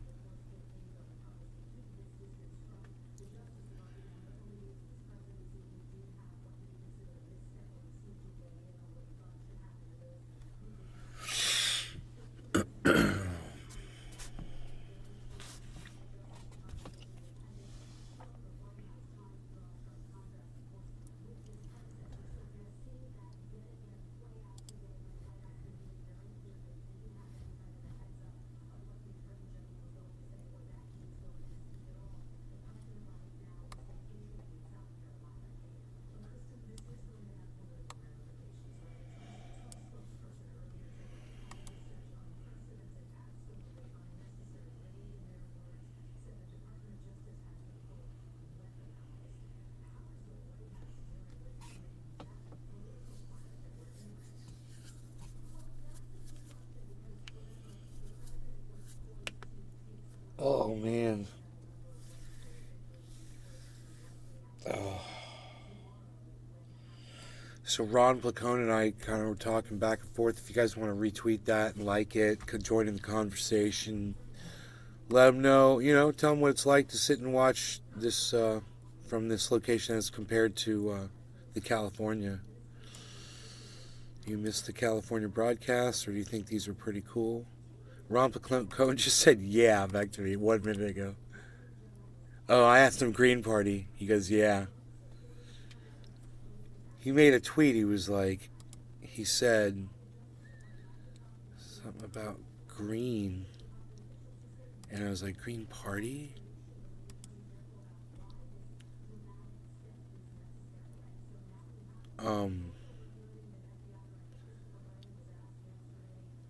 Oh man. So Ron Placone and I kind of were talking back and forth. If you guys want to retweet that and like it, could join in the conversation. Let them know, tell them what it's like to sit and watch this from this location as compared to the California. Do you miss the California broadcast, or do you think these are pretty cool? Ron Placone just said yeah back to me 1 minute ago. Oh, I asked him Green Party. He goes, yeah. He made a tweet. He said something about green. And I was like, Green Party?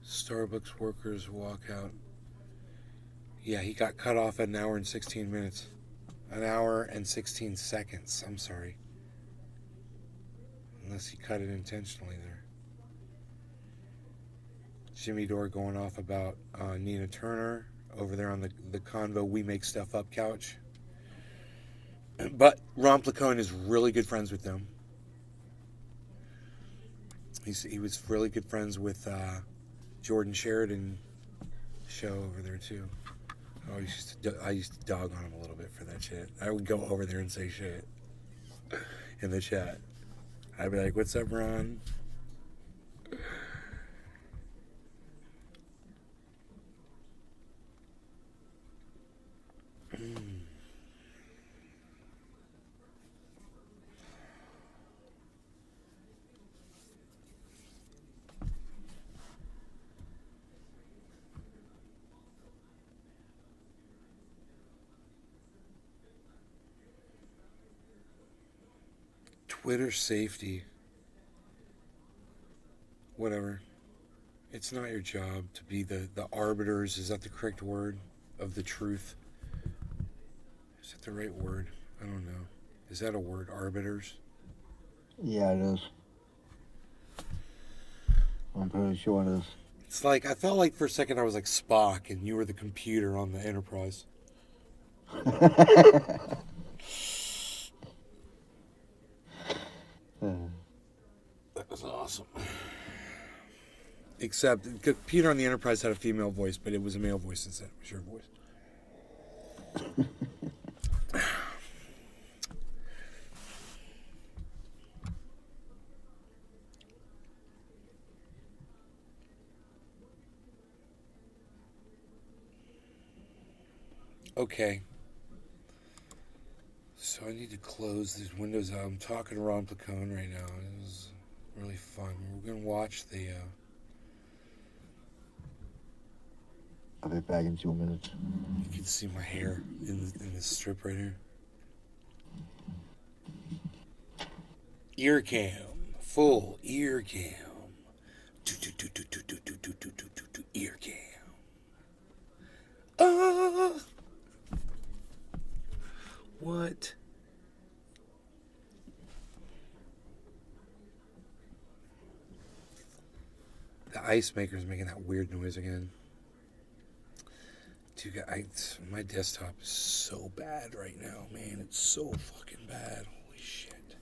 Starbucks workers walk out. Yeah, he got cut off at 1 hour and 16 minutes. 1 hour and 16 seconds. I'm sorry. Unless he cut it intentionally there. Jimmy Dore going off about Nina Turner over there on the Convo We Make Stuff Up couch. But Ron Placone is really good friends with them. He was really good friends with Jordan Sheridan show over there too. Oh, I used to dog on him a little bit for that shit. I would go over there and say shit in the chat. I'd be like, "What's up, Ron?" Twitter safety. Whatever. It's not your job to be the arbiters. Is that the correct word? Of the truth? Is that the right word? I don't know. Is that a word? Arbiters? Yeah, it is. I'm pretty sure it is. It's like, I felt like for a second I was like Spock and you were the computer on the Enterprise. That was awesome. Except the computer on the Enterprise had a female voice, but it was a male voice instead. It was your voice. Okay. So I need to close these windows out. I'm talking to Ron Placone right now. It was really fun. We're going to watch the... I'll be back in 2 minutes. You can see my hair in this strip right here. Ear cam. Full ear cam. Ear cam. What? The ice maker's making that weird noise again. Dude, my desktop is so bad right now, man. It's so fucking bad. Holy shit.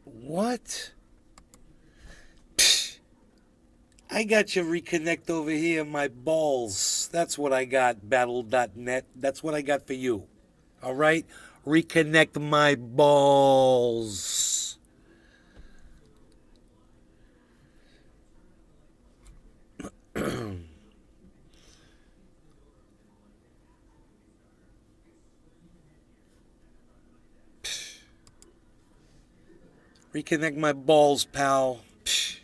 What? Psh, I got you reconnect over here, my balls. That's what I got, battle.net. That's what I got for you. All right? Reconnect my balls. Reconnect my balls, pal. Psh.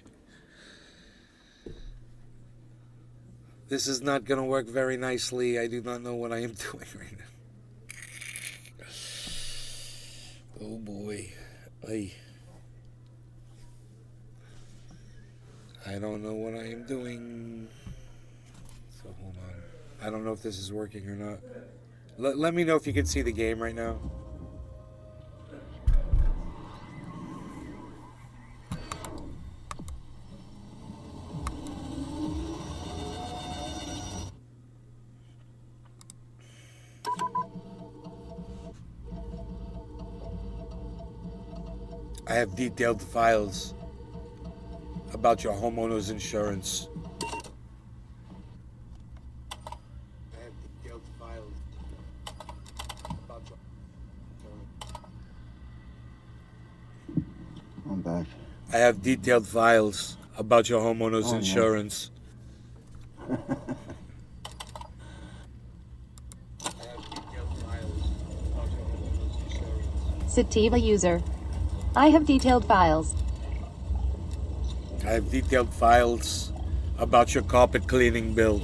This is not going to work very nicely. I do not know what I am doing right now. Oh boy. I don't know what I am doing. So hold on. I don't know if this is working or not. Let me know if you can see the game right now. I have detailed files about your homeowner's insurance. I have detailed files about your... I'm back. I have detailed files about your homeowner's Oh, no. insurance. Sativa user. I have detailed files. I have detailed files about your carpet cleaning bill.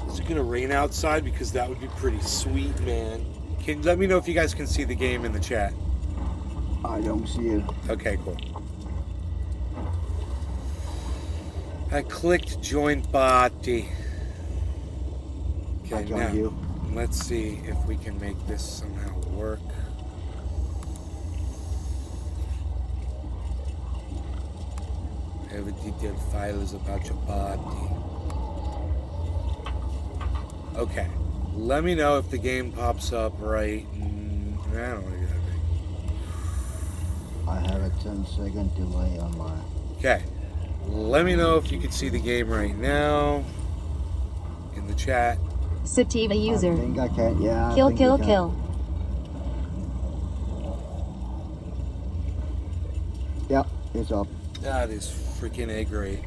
Is it gonna rain outside? Because that would be pretty sweet, man. Let me know if you guys can see the game in the chat. I don't see it. Okay, cool. I clicked join party. I Okay, joined now you. let's see if we can make this somehow work. I have a detailed files about your party. Okay, let me know if the game pops up right. I don't know. I have a 10-second delay on my... Okay, let me know if you can see the game right now in the chat. Sativa user. I think I can, yeah. Kill, I think kill, we can. kill. Yep, it's up. That is freaking A grade.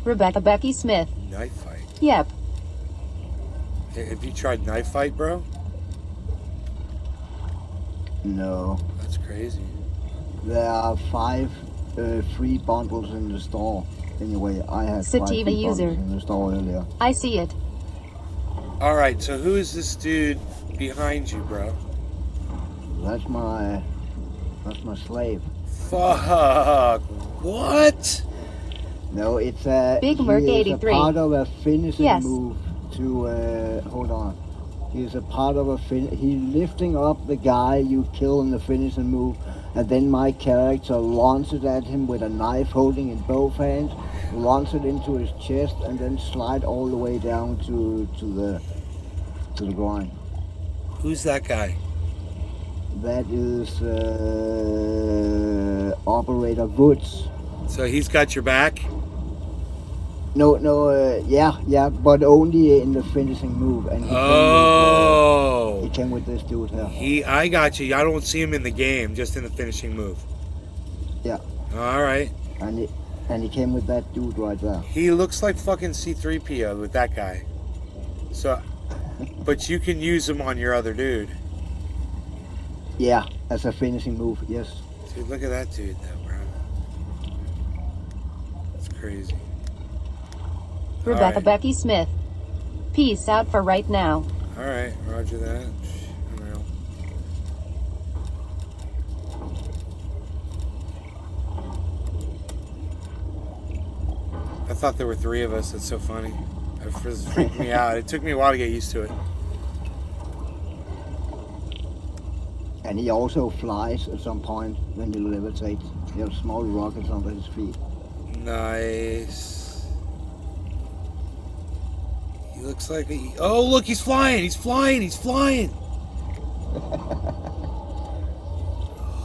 Rebecca Becky Smith. Knife fight. Yep. Have you tried knife fight, bro? No. That's crazy. There are 5 free bundles in the store. Anyway, I had 5 Sativa free user. bundles in the store earlier. I see it. All right, so who is this dude behind you, bro? That's my slave. Fuck. What? No, it's a... Big he Merc is 83. a part of a finishing Yes. move to... hold on. He's a part of a he's lifting up the guy you kill in the finishing move, and then my character launches at him with a knife holding in both hands, launch it into his chest, and then slide all the way down to the groin. Who's that guy? That is Operator Woods. So he's got your back? No, yeah, but only in the finishing move, and he Oh. came with this dude here. I got you. I don't see him in the game, just in the finishing move. Yeah. All right. And he came with that dude right there. He looks like fucking C-3PO with that guy. So, but you can use him on your other dude. Yeah, as a finishing move, yes. Dude, look at that dude, though, bro. That's crazy. Rebecca All right. Becky Smith. Peace out for right now. All right, roger that. Unreal. I thought there were 3 of us. That's so funny. It freaked me out. It took me a while to get used to it. And he also flies at some point when he levitates. He has small rockets under his feet. Nice. He looks like a... Oh, look, he's flying. He's flying. He's flying.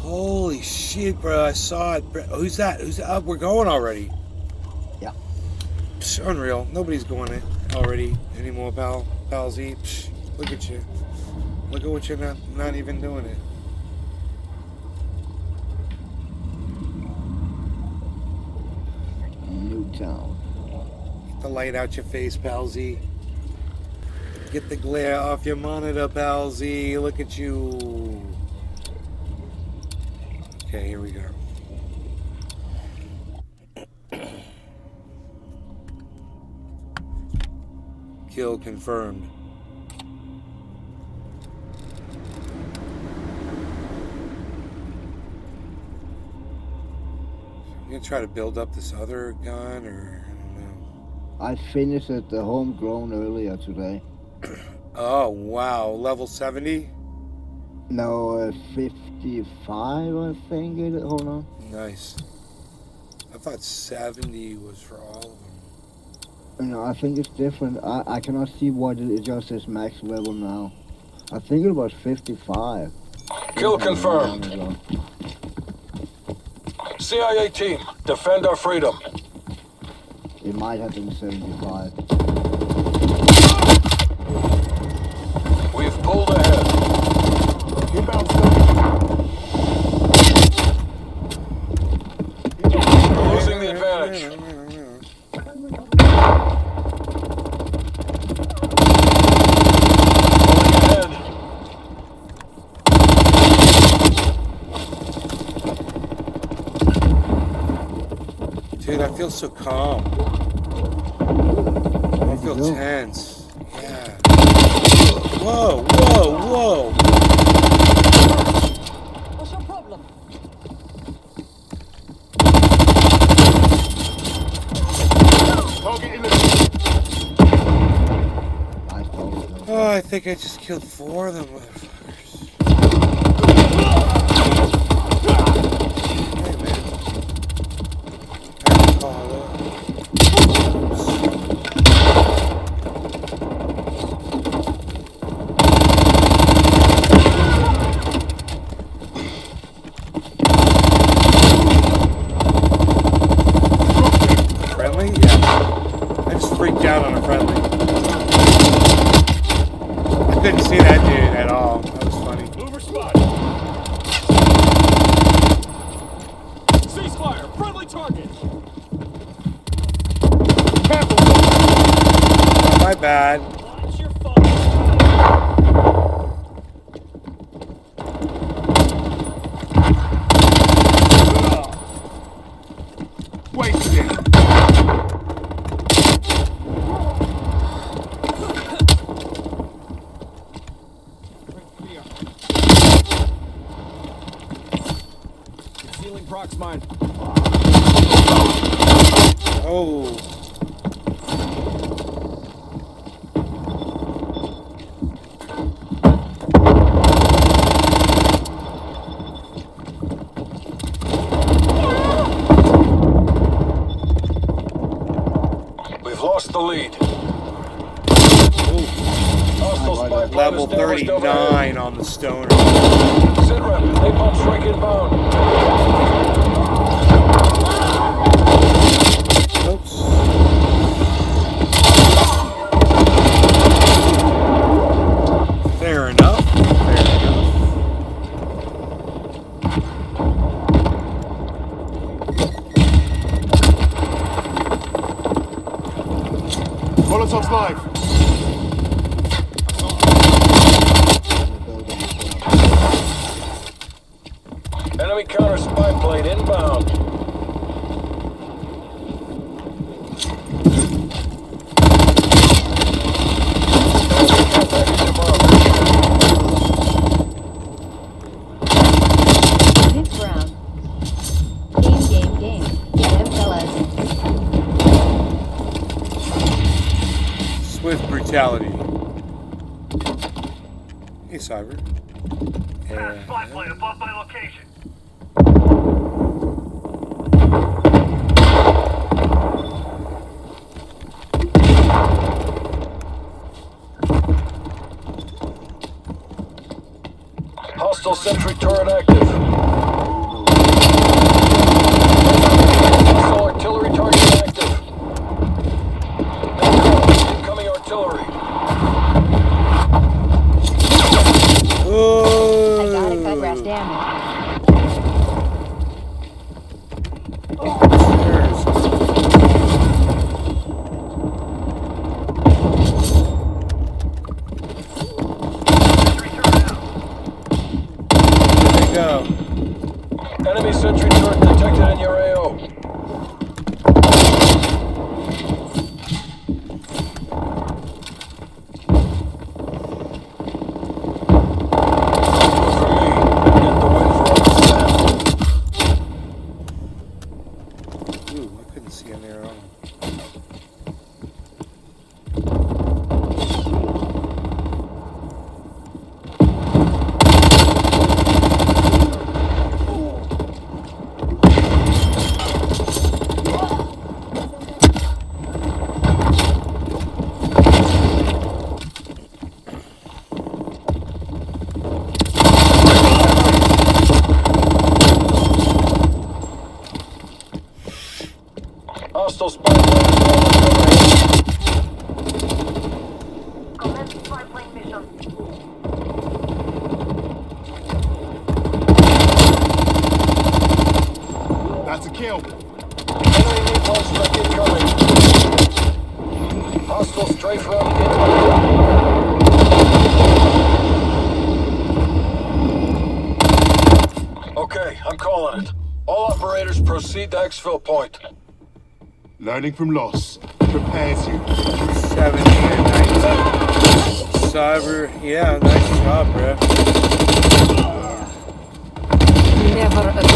Holy shit, bro. I saw it. Who's that? Who's up? We're going already. Yeah. Psh, unreal. Nobody's going it already anymore, pal. Pal Z. Psh, look at you. Look at what you're not even doing it. Newtown. Get the light out your face, pal Z. Get the glare off your monitor, pal Z. Look at you. Okay, here we go. Kill confirmed. gonna try to build up this other gun, or I don't know. I finished at the homegrown earlier today. Oh wow, level 70. No, 55, I think. Hold on. Nice. I thought 70 was for all of them. No, I think it's different. I cannot see what it just says max level now. I think it was 55. Kill confirmed. CIA team, defend our freedom. It might have been 75. We've pulled ahead. Inbound Losing the advantage. Pulling ahead. Dude, I feel so calm. I don't feel tense. Yeah. Whoa, whoa, whoa. What's your problem? Oh, I think I just killed 4 of them motherfuckers. Hey, man. I can call it. Friendly? Yeah. I just freaked out on a friendly. I couldn't see that dude at all. That was funny. Mover spot. Ceasefire. Friendly target. Oh, my bad. Watch your phone. Wasted. Concealing prox mine. Oh. We've lost the lead. Ooh. Hostile spy plane Level established overhead. 39 on the stoner. Sit rep. Napalm strike inbound. Oops. Fair enough. Fair enough. Molotov's live. Enemy counter spy plane inbound. Next round. Game. Get him, fellas. Swift brutality. Hey, Cyber. Spy plane above my location. Hostile sentry turret active. Hostile artillery target active. Incoming artillery. I got it, cut rest damage. Go. Enemy sentry turret detected in your AO. Hostile spy plane is almost overhead. Commence spy plane mission. That's a kill. Enemy napalm strike incoming. Hostile strafe run inbound. Okay, I'm calling it. All operators proceed to exfil point. Learning from loss prepares you. 70 and 19. Cyber, yeah, nice job, bro. Never again.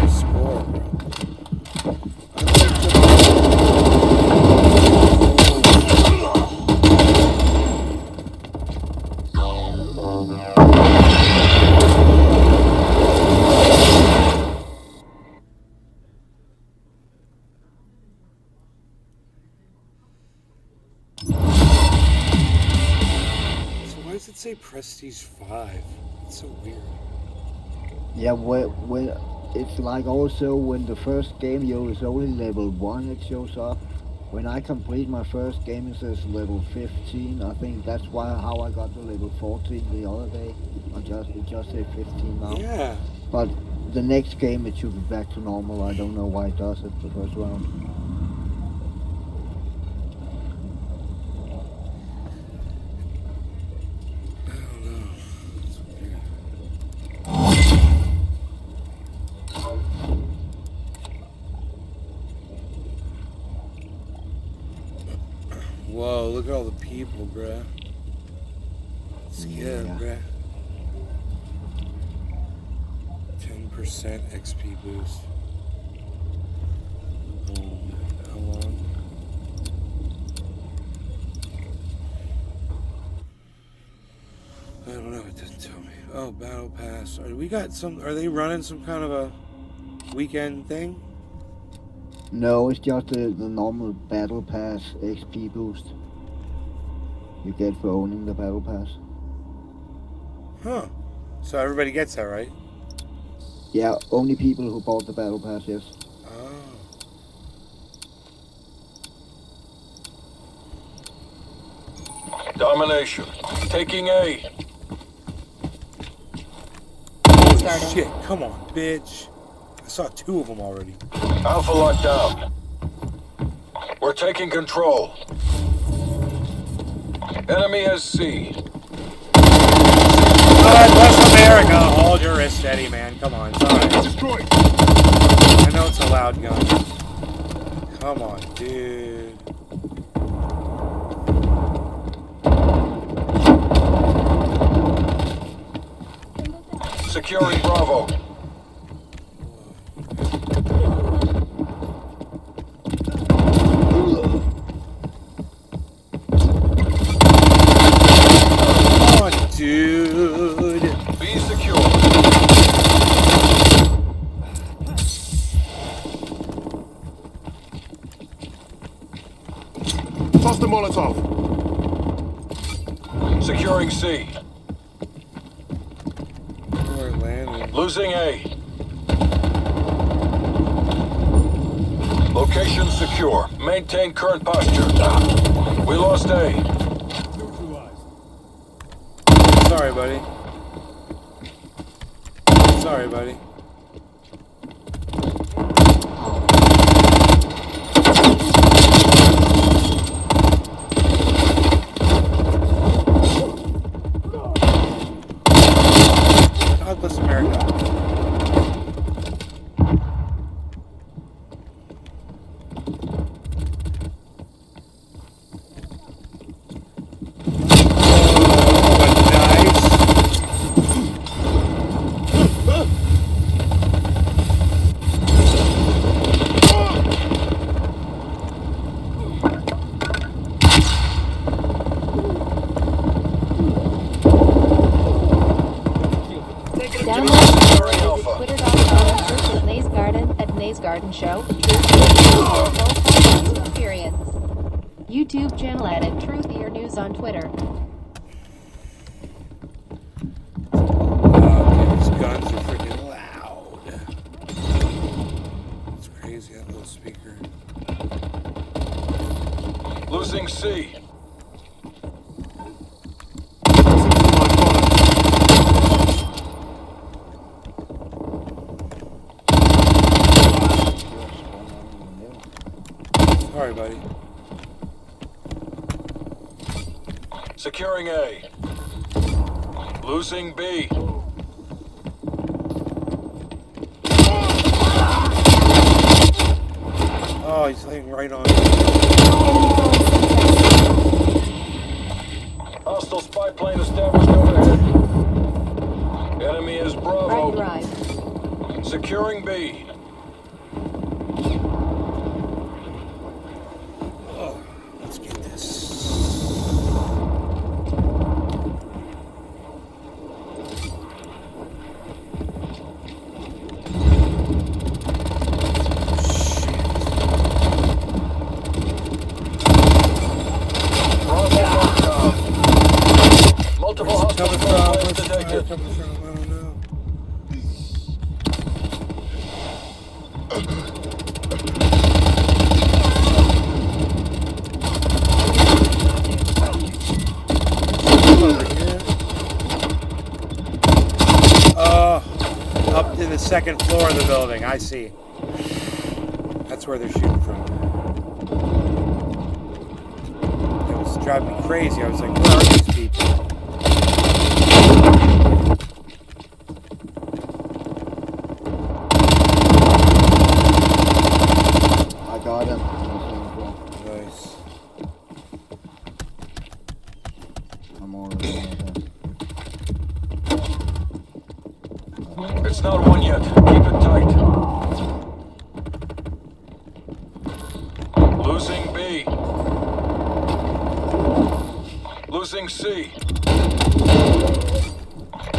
Score, bro. So why does it say Prestige 5? It's so weird. Yeah, when it's like also when the first game is only level 1, it shows up. When I complete my first game, it says level 15. I think that's how I got to level 14 the other day. It just said 15 now. Yeah. But the next game it should be back to normal. I don't know why it does it the first round. Whoa, look at all the people, bruh. Skip, Yeah. bruh. 10% XP boost. Boom. How long? I don't know, it doesn't tell me. Oh, Battle Pass. Are they running some kind of a weekend thing? No, it's just the normal battle pass XP boost you get for owning the battle pass. Huh. So everybody gets that, right? Yeah, only people who bought the battle pass, yes. Oh. Domination. Taking A. Starting. Shit, come on, bitch. I saw 2 of them already. Alpha lockdown. We're taking control. Enemy has C. God bless America. Hold your wrist steady, man. Come on. It's alright. Destroyed. I know it's a loud gun. Come on, dude. Securing Bravo. Come on, dude. Be secure. Toss the Molotov. Securing C. We're landing. Losing A. Location secure. Maintain current posture. We lost A. Sorry, buddy. Sorry, buddy. God bless America. Download Securing visit Alpha. twitter.com and search at Nays Garden at Nays Garden Show. Truth Full podcast experience. YouTube channel at Truthier News on Twitter. Okay, these guns are freaking loud. It's crazy. That little speaker. Losing C. Sorry, buddy. Securing A. Losing B. Oh, he's laying right on. Hostile spy plane established overhead. Enemy is Bravo. Right. Securing B. Oh, let's get this. Multiple hostile spy planes detected. I don't know. Over here. Up to the second floor of the building. I see. That's where they're shooting from. It was driving me crazy. I was like, where are these people? I got him. Nice. I'm already with him. It's not one yet. Keep it tight. Losing B. Losing C.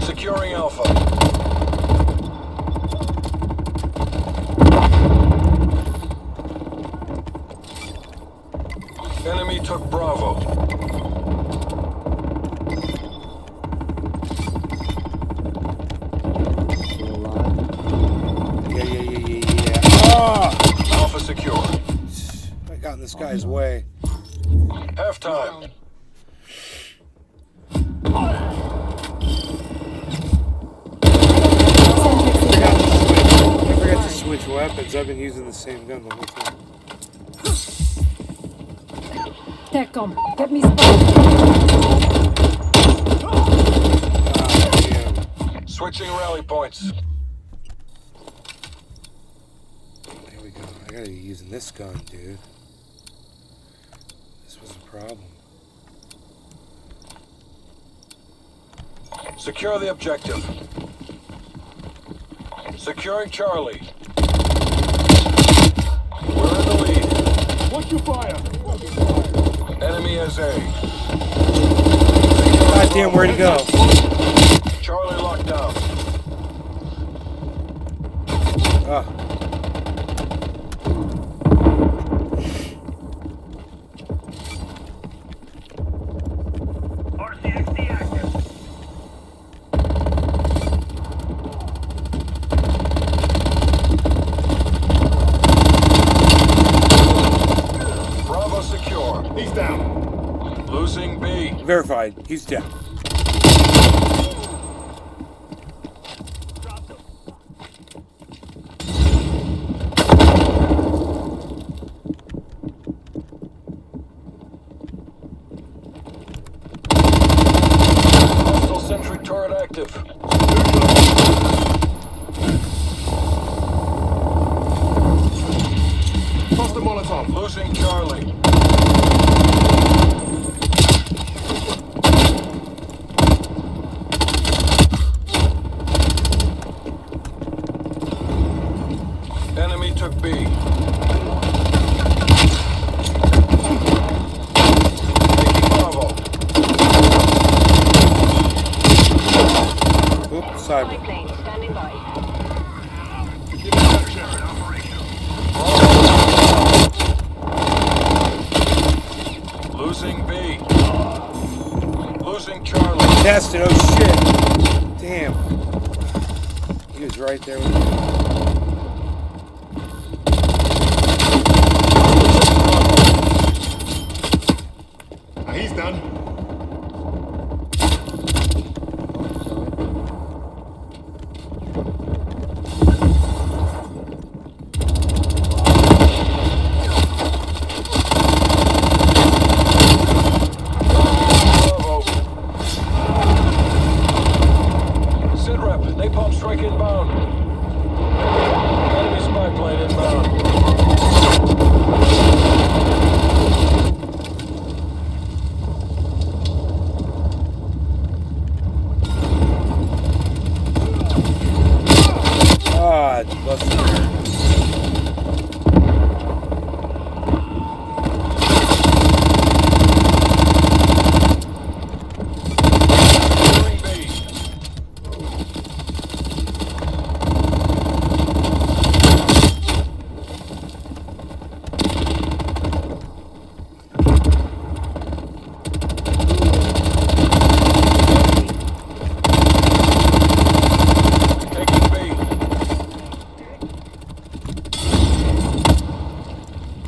Securing Alpha. Enemy took Bravo. Still alive? Yeah. Oh! Alpha secure. I got in this guy's way. Halftime. I forgot to switch weapons. I've been using the same gun the whole time. TechCom, get me spotted. Damn. Switching rally points. Here we go. I gotta be using this gun, dude. This was a problem. Secure the objective. Securing Charlie. We're in the lead. Watch your fire! Enemy has A. Goddamn, where'd he go? Charlie locked down. Ah. RCXD active. Bravo secure. He's down. Losing B. Verified. He's down. Hostile sentry turret active. Toss the Molotov. Losing Charlie. Enemy took B. Taking Bravo. Oops, cyber. Plane standing by. Losing B. Losing Charlie. Tested. Oh shit. Damn. He was right there with me. he's done. Bravo. Sit rep. Napalm strike inbound. Enemy spy plane inbound. Ah, busted. Securing B. Taking B.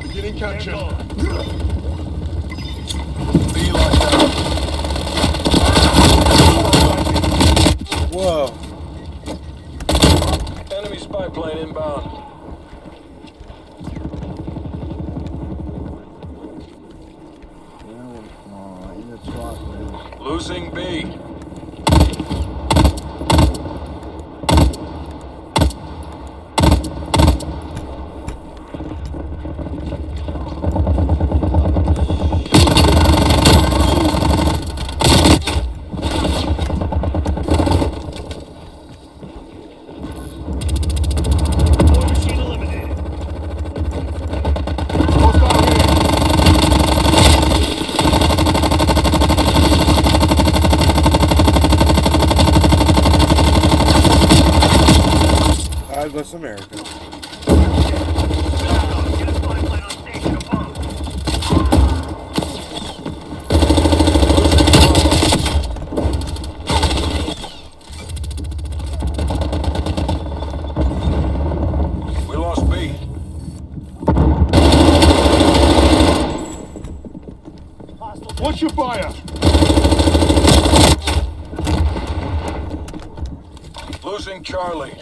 Beginning capture. B locked down. Whoa. Enemy spy plane inbound. In the truck, man. Losing B. Hostile here. God bless America. We lost B. Watch your fire. Losing Charlie.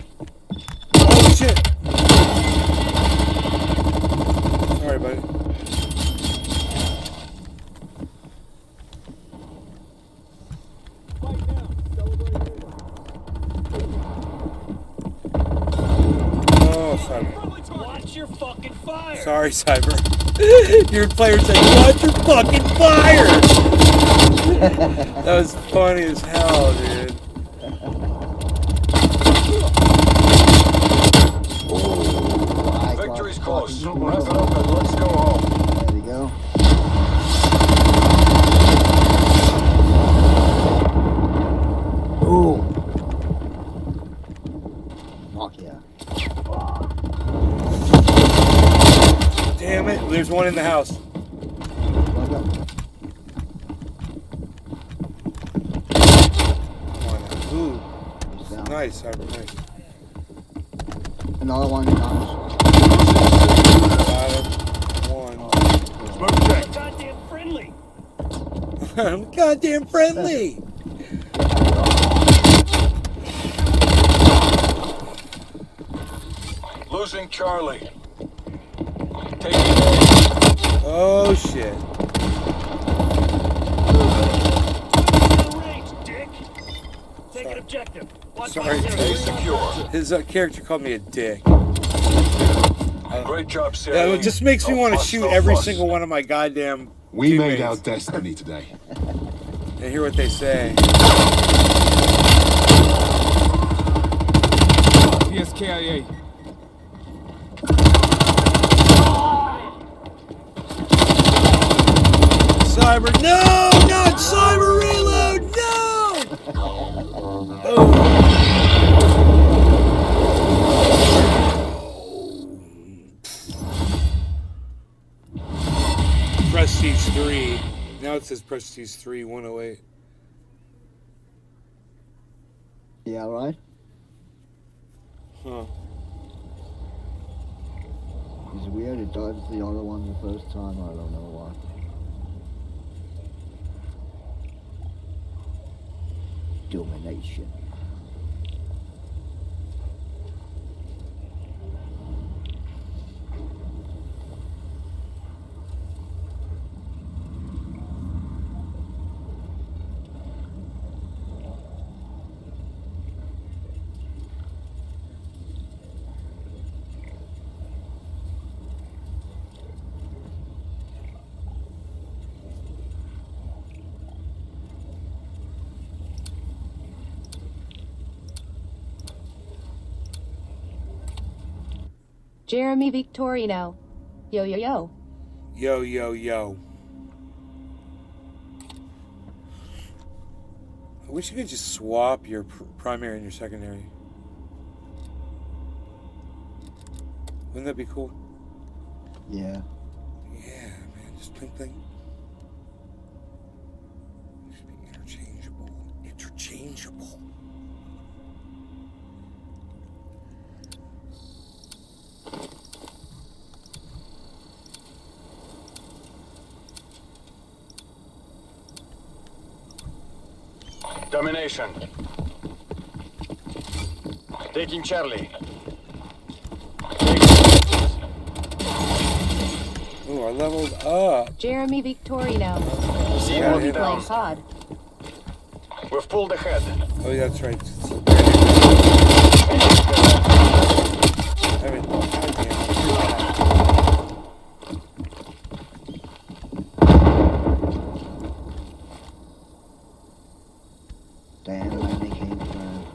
Oh shit. Sorry, buddy. Oh, Cyber. Watch your fucking fire. Sorry, Cyber. Your player said, "Watch your fucking fire." That was funny as hell, dude. Victory's close. Wrap it up and let's go home. There you go. Ooh. Fuck yeah. Damn it. There's one in the house. Fuck up. Come on now. Ooh. He's down. Nice, Cyber. Nice. Another one down. Got him. One. Smoke check. Goddamn friendly. I'm goddamn friendly. Losing Charlie. Taking A. Oh shit. Take an objective. Sorry. Stay secure. His character called me a dick. Great job, CIA. Yeah, it just makes me No want to fuss, shoot no every fuss. single one of my goddamn We made teammates. our destiny today. And hear what they say. PSKIA. Cyber, no! Not Cyber Reload! No! Oh. Prestige 3. Now it says Prestige 3, 108. Yeah, right? Huh. It's weird, it dodged the other one the first time, I don't know why. domination. Jeremy Victorino. Yo yo yo. Yo, yo, yo. I wish you could just swap your primary and your secondary. Wouldn't that be cool? Yeah. Yeah, man. Just blink, blink. It should be interchangeable. Interchangeable. Domination. Taking Charlie. Ooh, I leveled up. Jeremy Victorino. See Yeah, what yeah. Playing down. COD. We've pulled ahead. Oh, yeah, that's right. I mean, goddamn. Damn, landing came firm.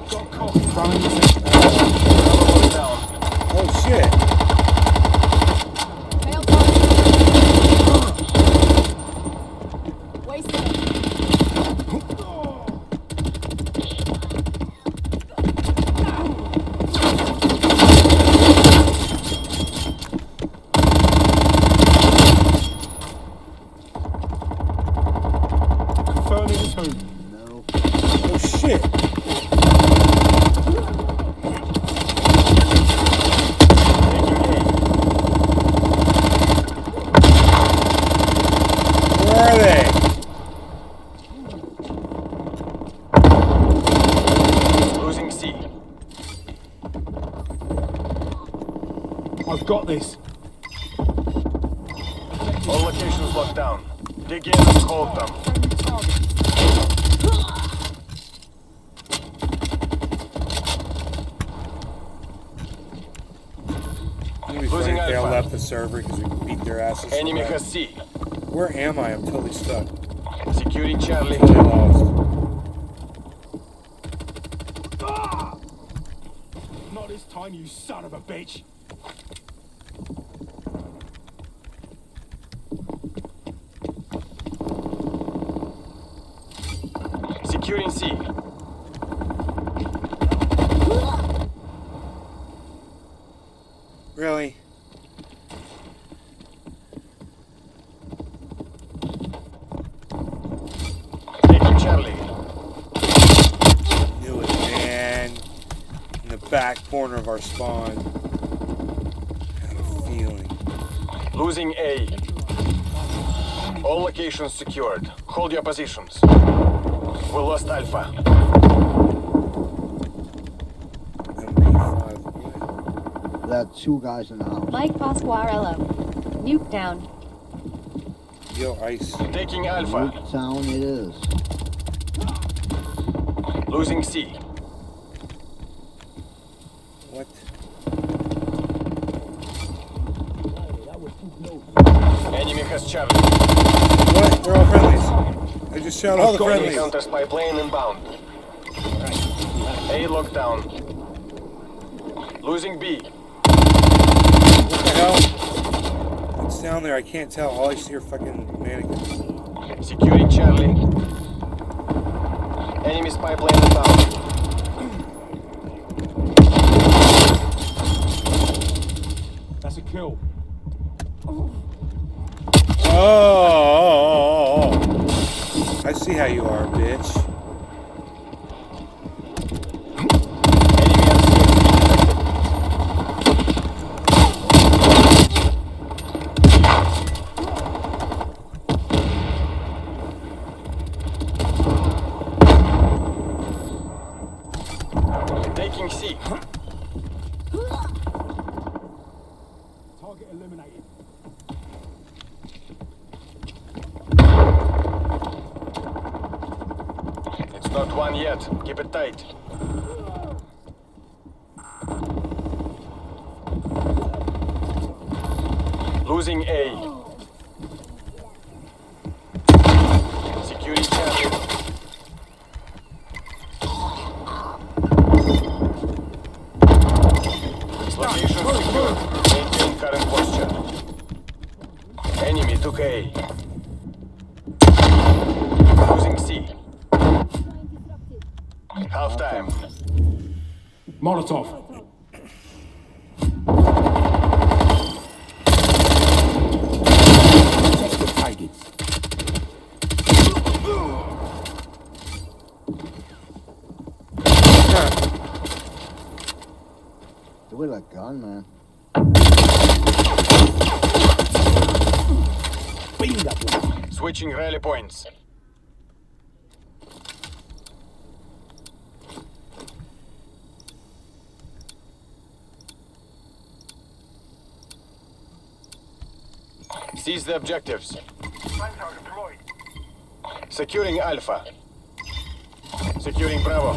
Got caught in front of you. Down. Oh, shit. Failed target. Wasted it. Confirming two. No. Oh, shit. Where are they? Losing C. I've got this. All locations locked down. Dig in and hold them. Friendly target. I'm gonna be Losing funny if they all Alpha. left the server because we beat their asses. so Enemy bad. has C. Where am I? I'm totally stuck. Securing Charlie. Totally lost. Not this time, you son of a bitch. Securing C. Really? Taking Charlie. Knew it, man. In the back corner of our spawn. Had a feeling. Losing A. All locations secured. Hold your positions. We lost Alpha. MP5. There are two guys in the house. Mike Pasquarello. Nuketown. Yo, ice. Taking Alpha. Nuketown it is. Losing C. What? Enemy has Charlie. What? They're all friendlies. I just shot all the Enemy friendlies. counter spy plane inbound. A lockdown. Losing B. What the hell? What's down there? I can't tell. All I see are fucking mannequins. Securing Charlie. Enemy spy plane inbound. That's a kill. Oh. I see how you are, bitch. Enemy has Taking C. Target eliminated. It's not one yet. Keep it tight. Losing A. Securing Charlie. Location secure. Maintain current posture. Enemy took A. Losing C. Half time. Molotov. Check the targets. Do it like gun, man. Switching rally points. Seize the objectives. Securing Alpha. Securing Bravo.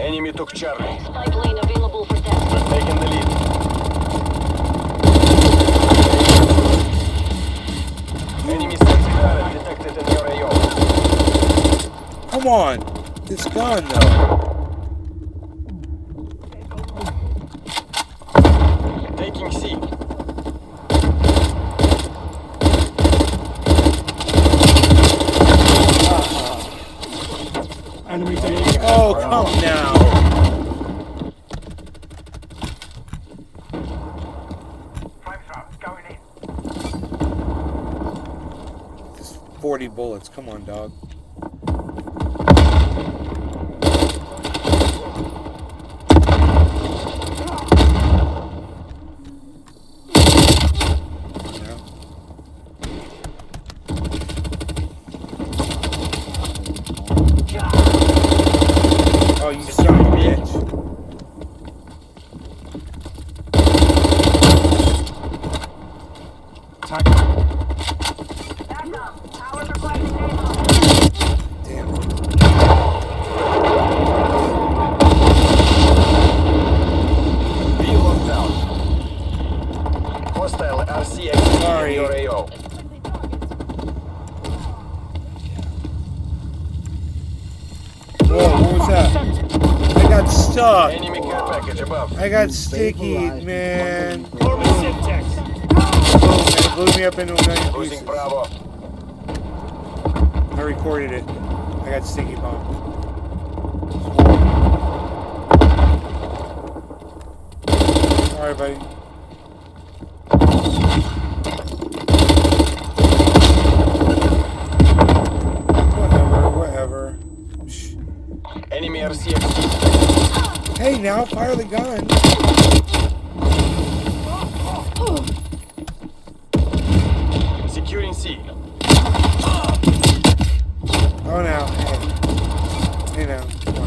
Enemy took Charlie. Spy plane available for test. We've taken the lead. Enemy sensing turret detected in your AO. Come on. This gun, though. Taking C. Enemy taking. Oh, come now. Just 40 bullets. Come on, dog. Oh, you son of a bitch. Powers requesting naval. Damn it. B locked down. Hostile RCX Sorry. in your AO. Whoa, what was that? I got stuck. Enemy care package above. I got sticky, man. Form a Simtex. Boom, man. It blew me up into a million Losing pieces. Bravo. I recorded it. I got sticky bomb. Sorry, buddy. Whatever. Shh. Enemy RCX. Hey, now fire the gun. Securing C. Oh, now. Hey. Hey, now. Come on.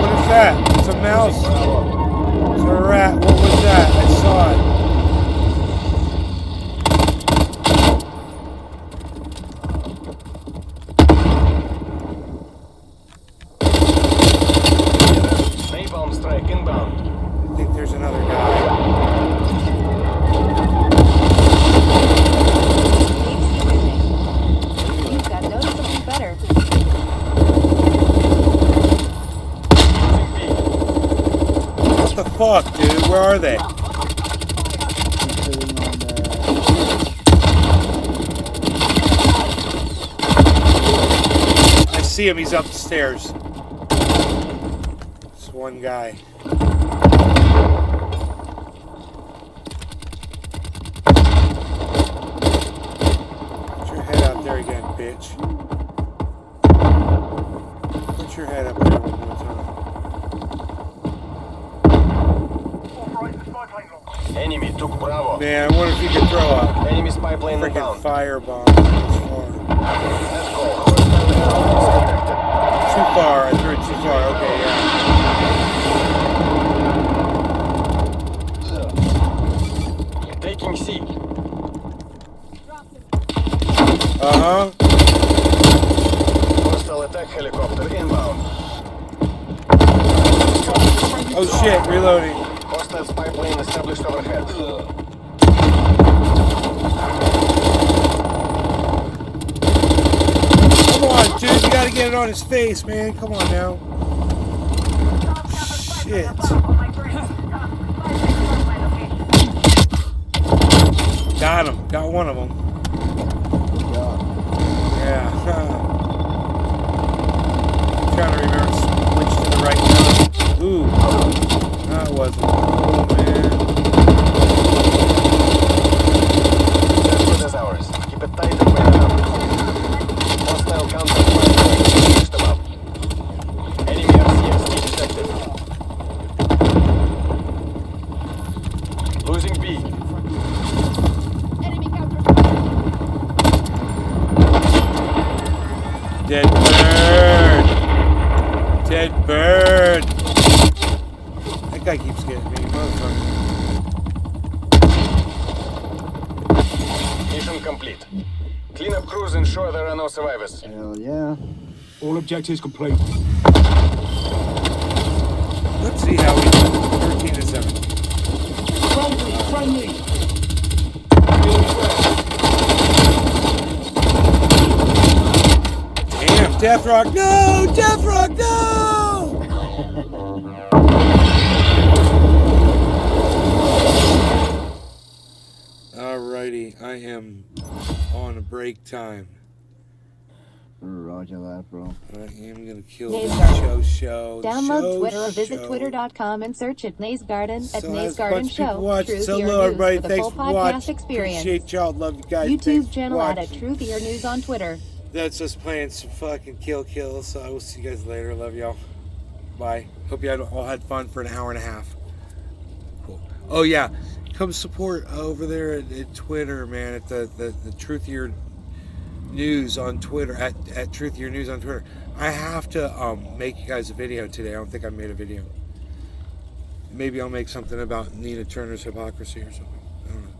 What is that? It's a mouse. It's a rat. What was that? I saw it. Napalm strike inbound. I think there's another guy. You've got noticeably better. Losing B. What the fuck, dude? Where are they? He's sitting on the... I see him. He's upstairs. It's one guy. Put your head out there again, bitch. Put your head up there one more time. Enemy Enemy took Bravo. Man, I wonder if you could throw a Enemy spy plane freaking inbound. firebomb this far. Let's go. Hostile aircraft disconnected. Too far. I threw it too far. Okay, yeah. Taking C. Uh-huh. Hostile attack helicopter inbound. Oh shit, reloading. Hostile spy plane established overhead. Come on, dude. You gotta get it on his face, man. Come on now. Shit. Got him. Got one of them. Yeah. Trying to remember which to the right now. Ooh. That wasn't. Oh, man. That's good as ours. Keep it tight and wait it up. Hostile counter spy plane pushed them up. Enemy RCXD detected. Losing B. Enemy counter. Dead bird. Dead bird. That guy keeps getting me, motherfucker. Mission complete. Cleanup crews ensure there are no survivors. Hell yeah. All objectives complete. Let's see how we do. 13 to 7. Friendly. Damn, Death Rock, no! Death Rock, no! Alrighty, I am on a break time. Roger that, bro. I am gonna kill Nays this Garden. show. Download Twitter or visit twitter.com and search at Nays Garden at So Nays that's a Garden bunch of people Show. watching. Truth So Ear hello, News everybody. for the Thanks full for podcast watching. experience. Appreciate y'all. Love you guys. Thanks YouTube for channel at watching. Truth Ear News on Twitter. That's us playing some fucking kill. So I will see you guys later. Love y'all. Bye. Hope you all had fun for an hour and a half. Cool. Oh yeah, come support over there at Twitter, man. At the Truth Ear News on Twitter at Truth Ear News on Twitter. I have to make you guys a video today. I don't think I made a video. Maybe I'll make something about Nina Turner's hypocrisy or something. I don't know.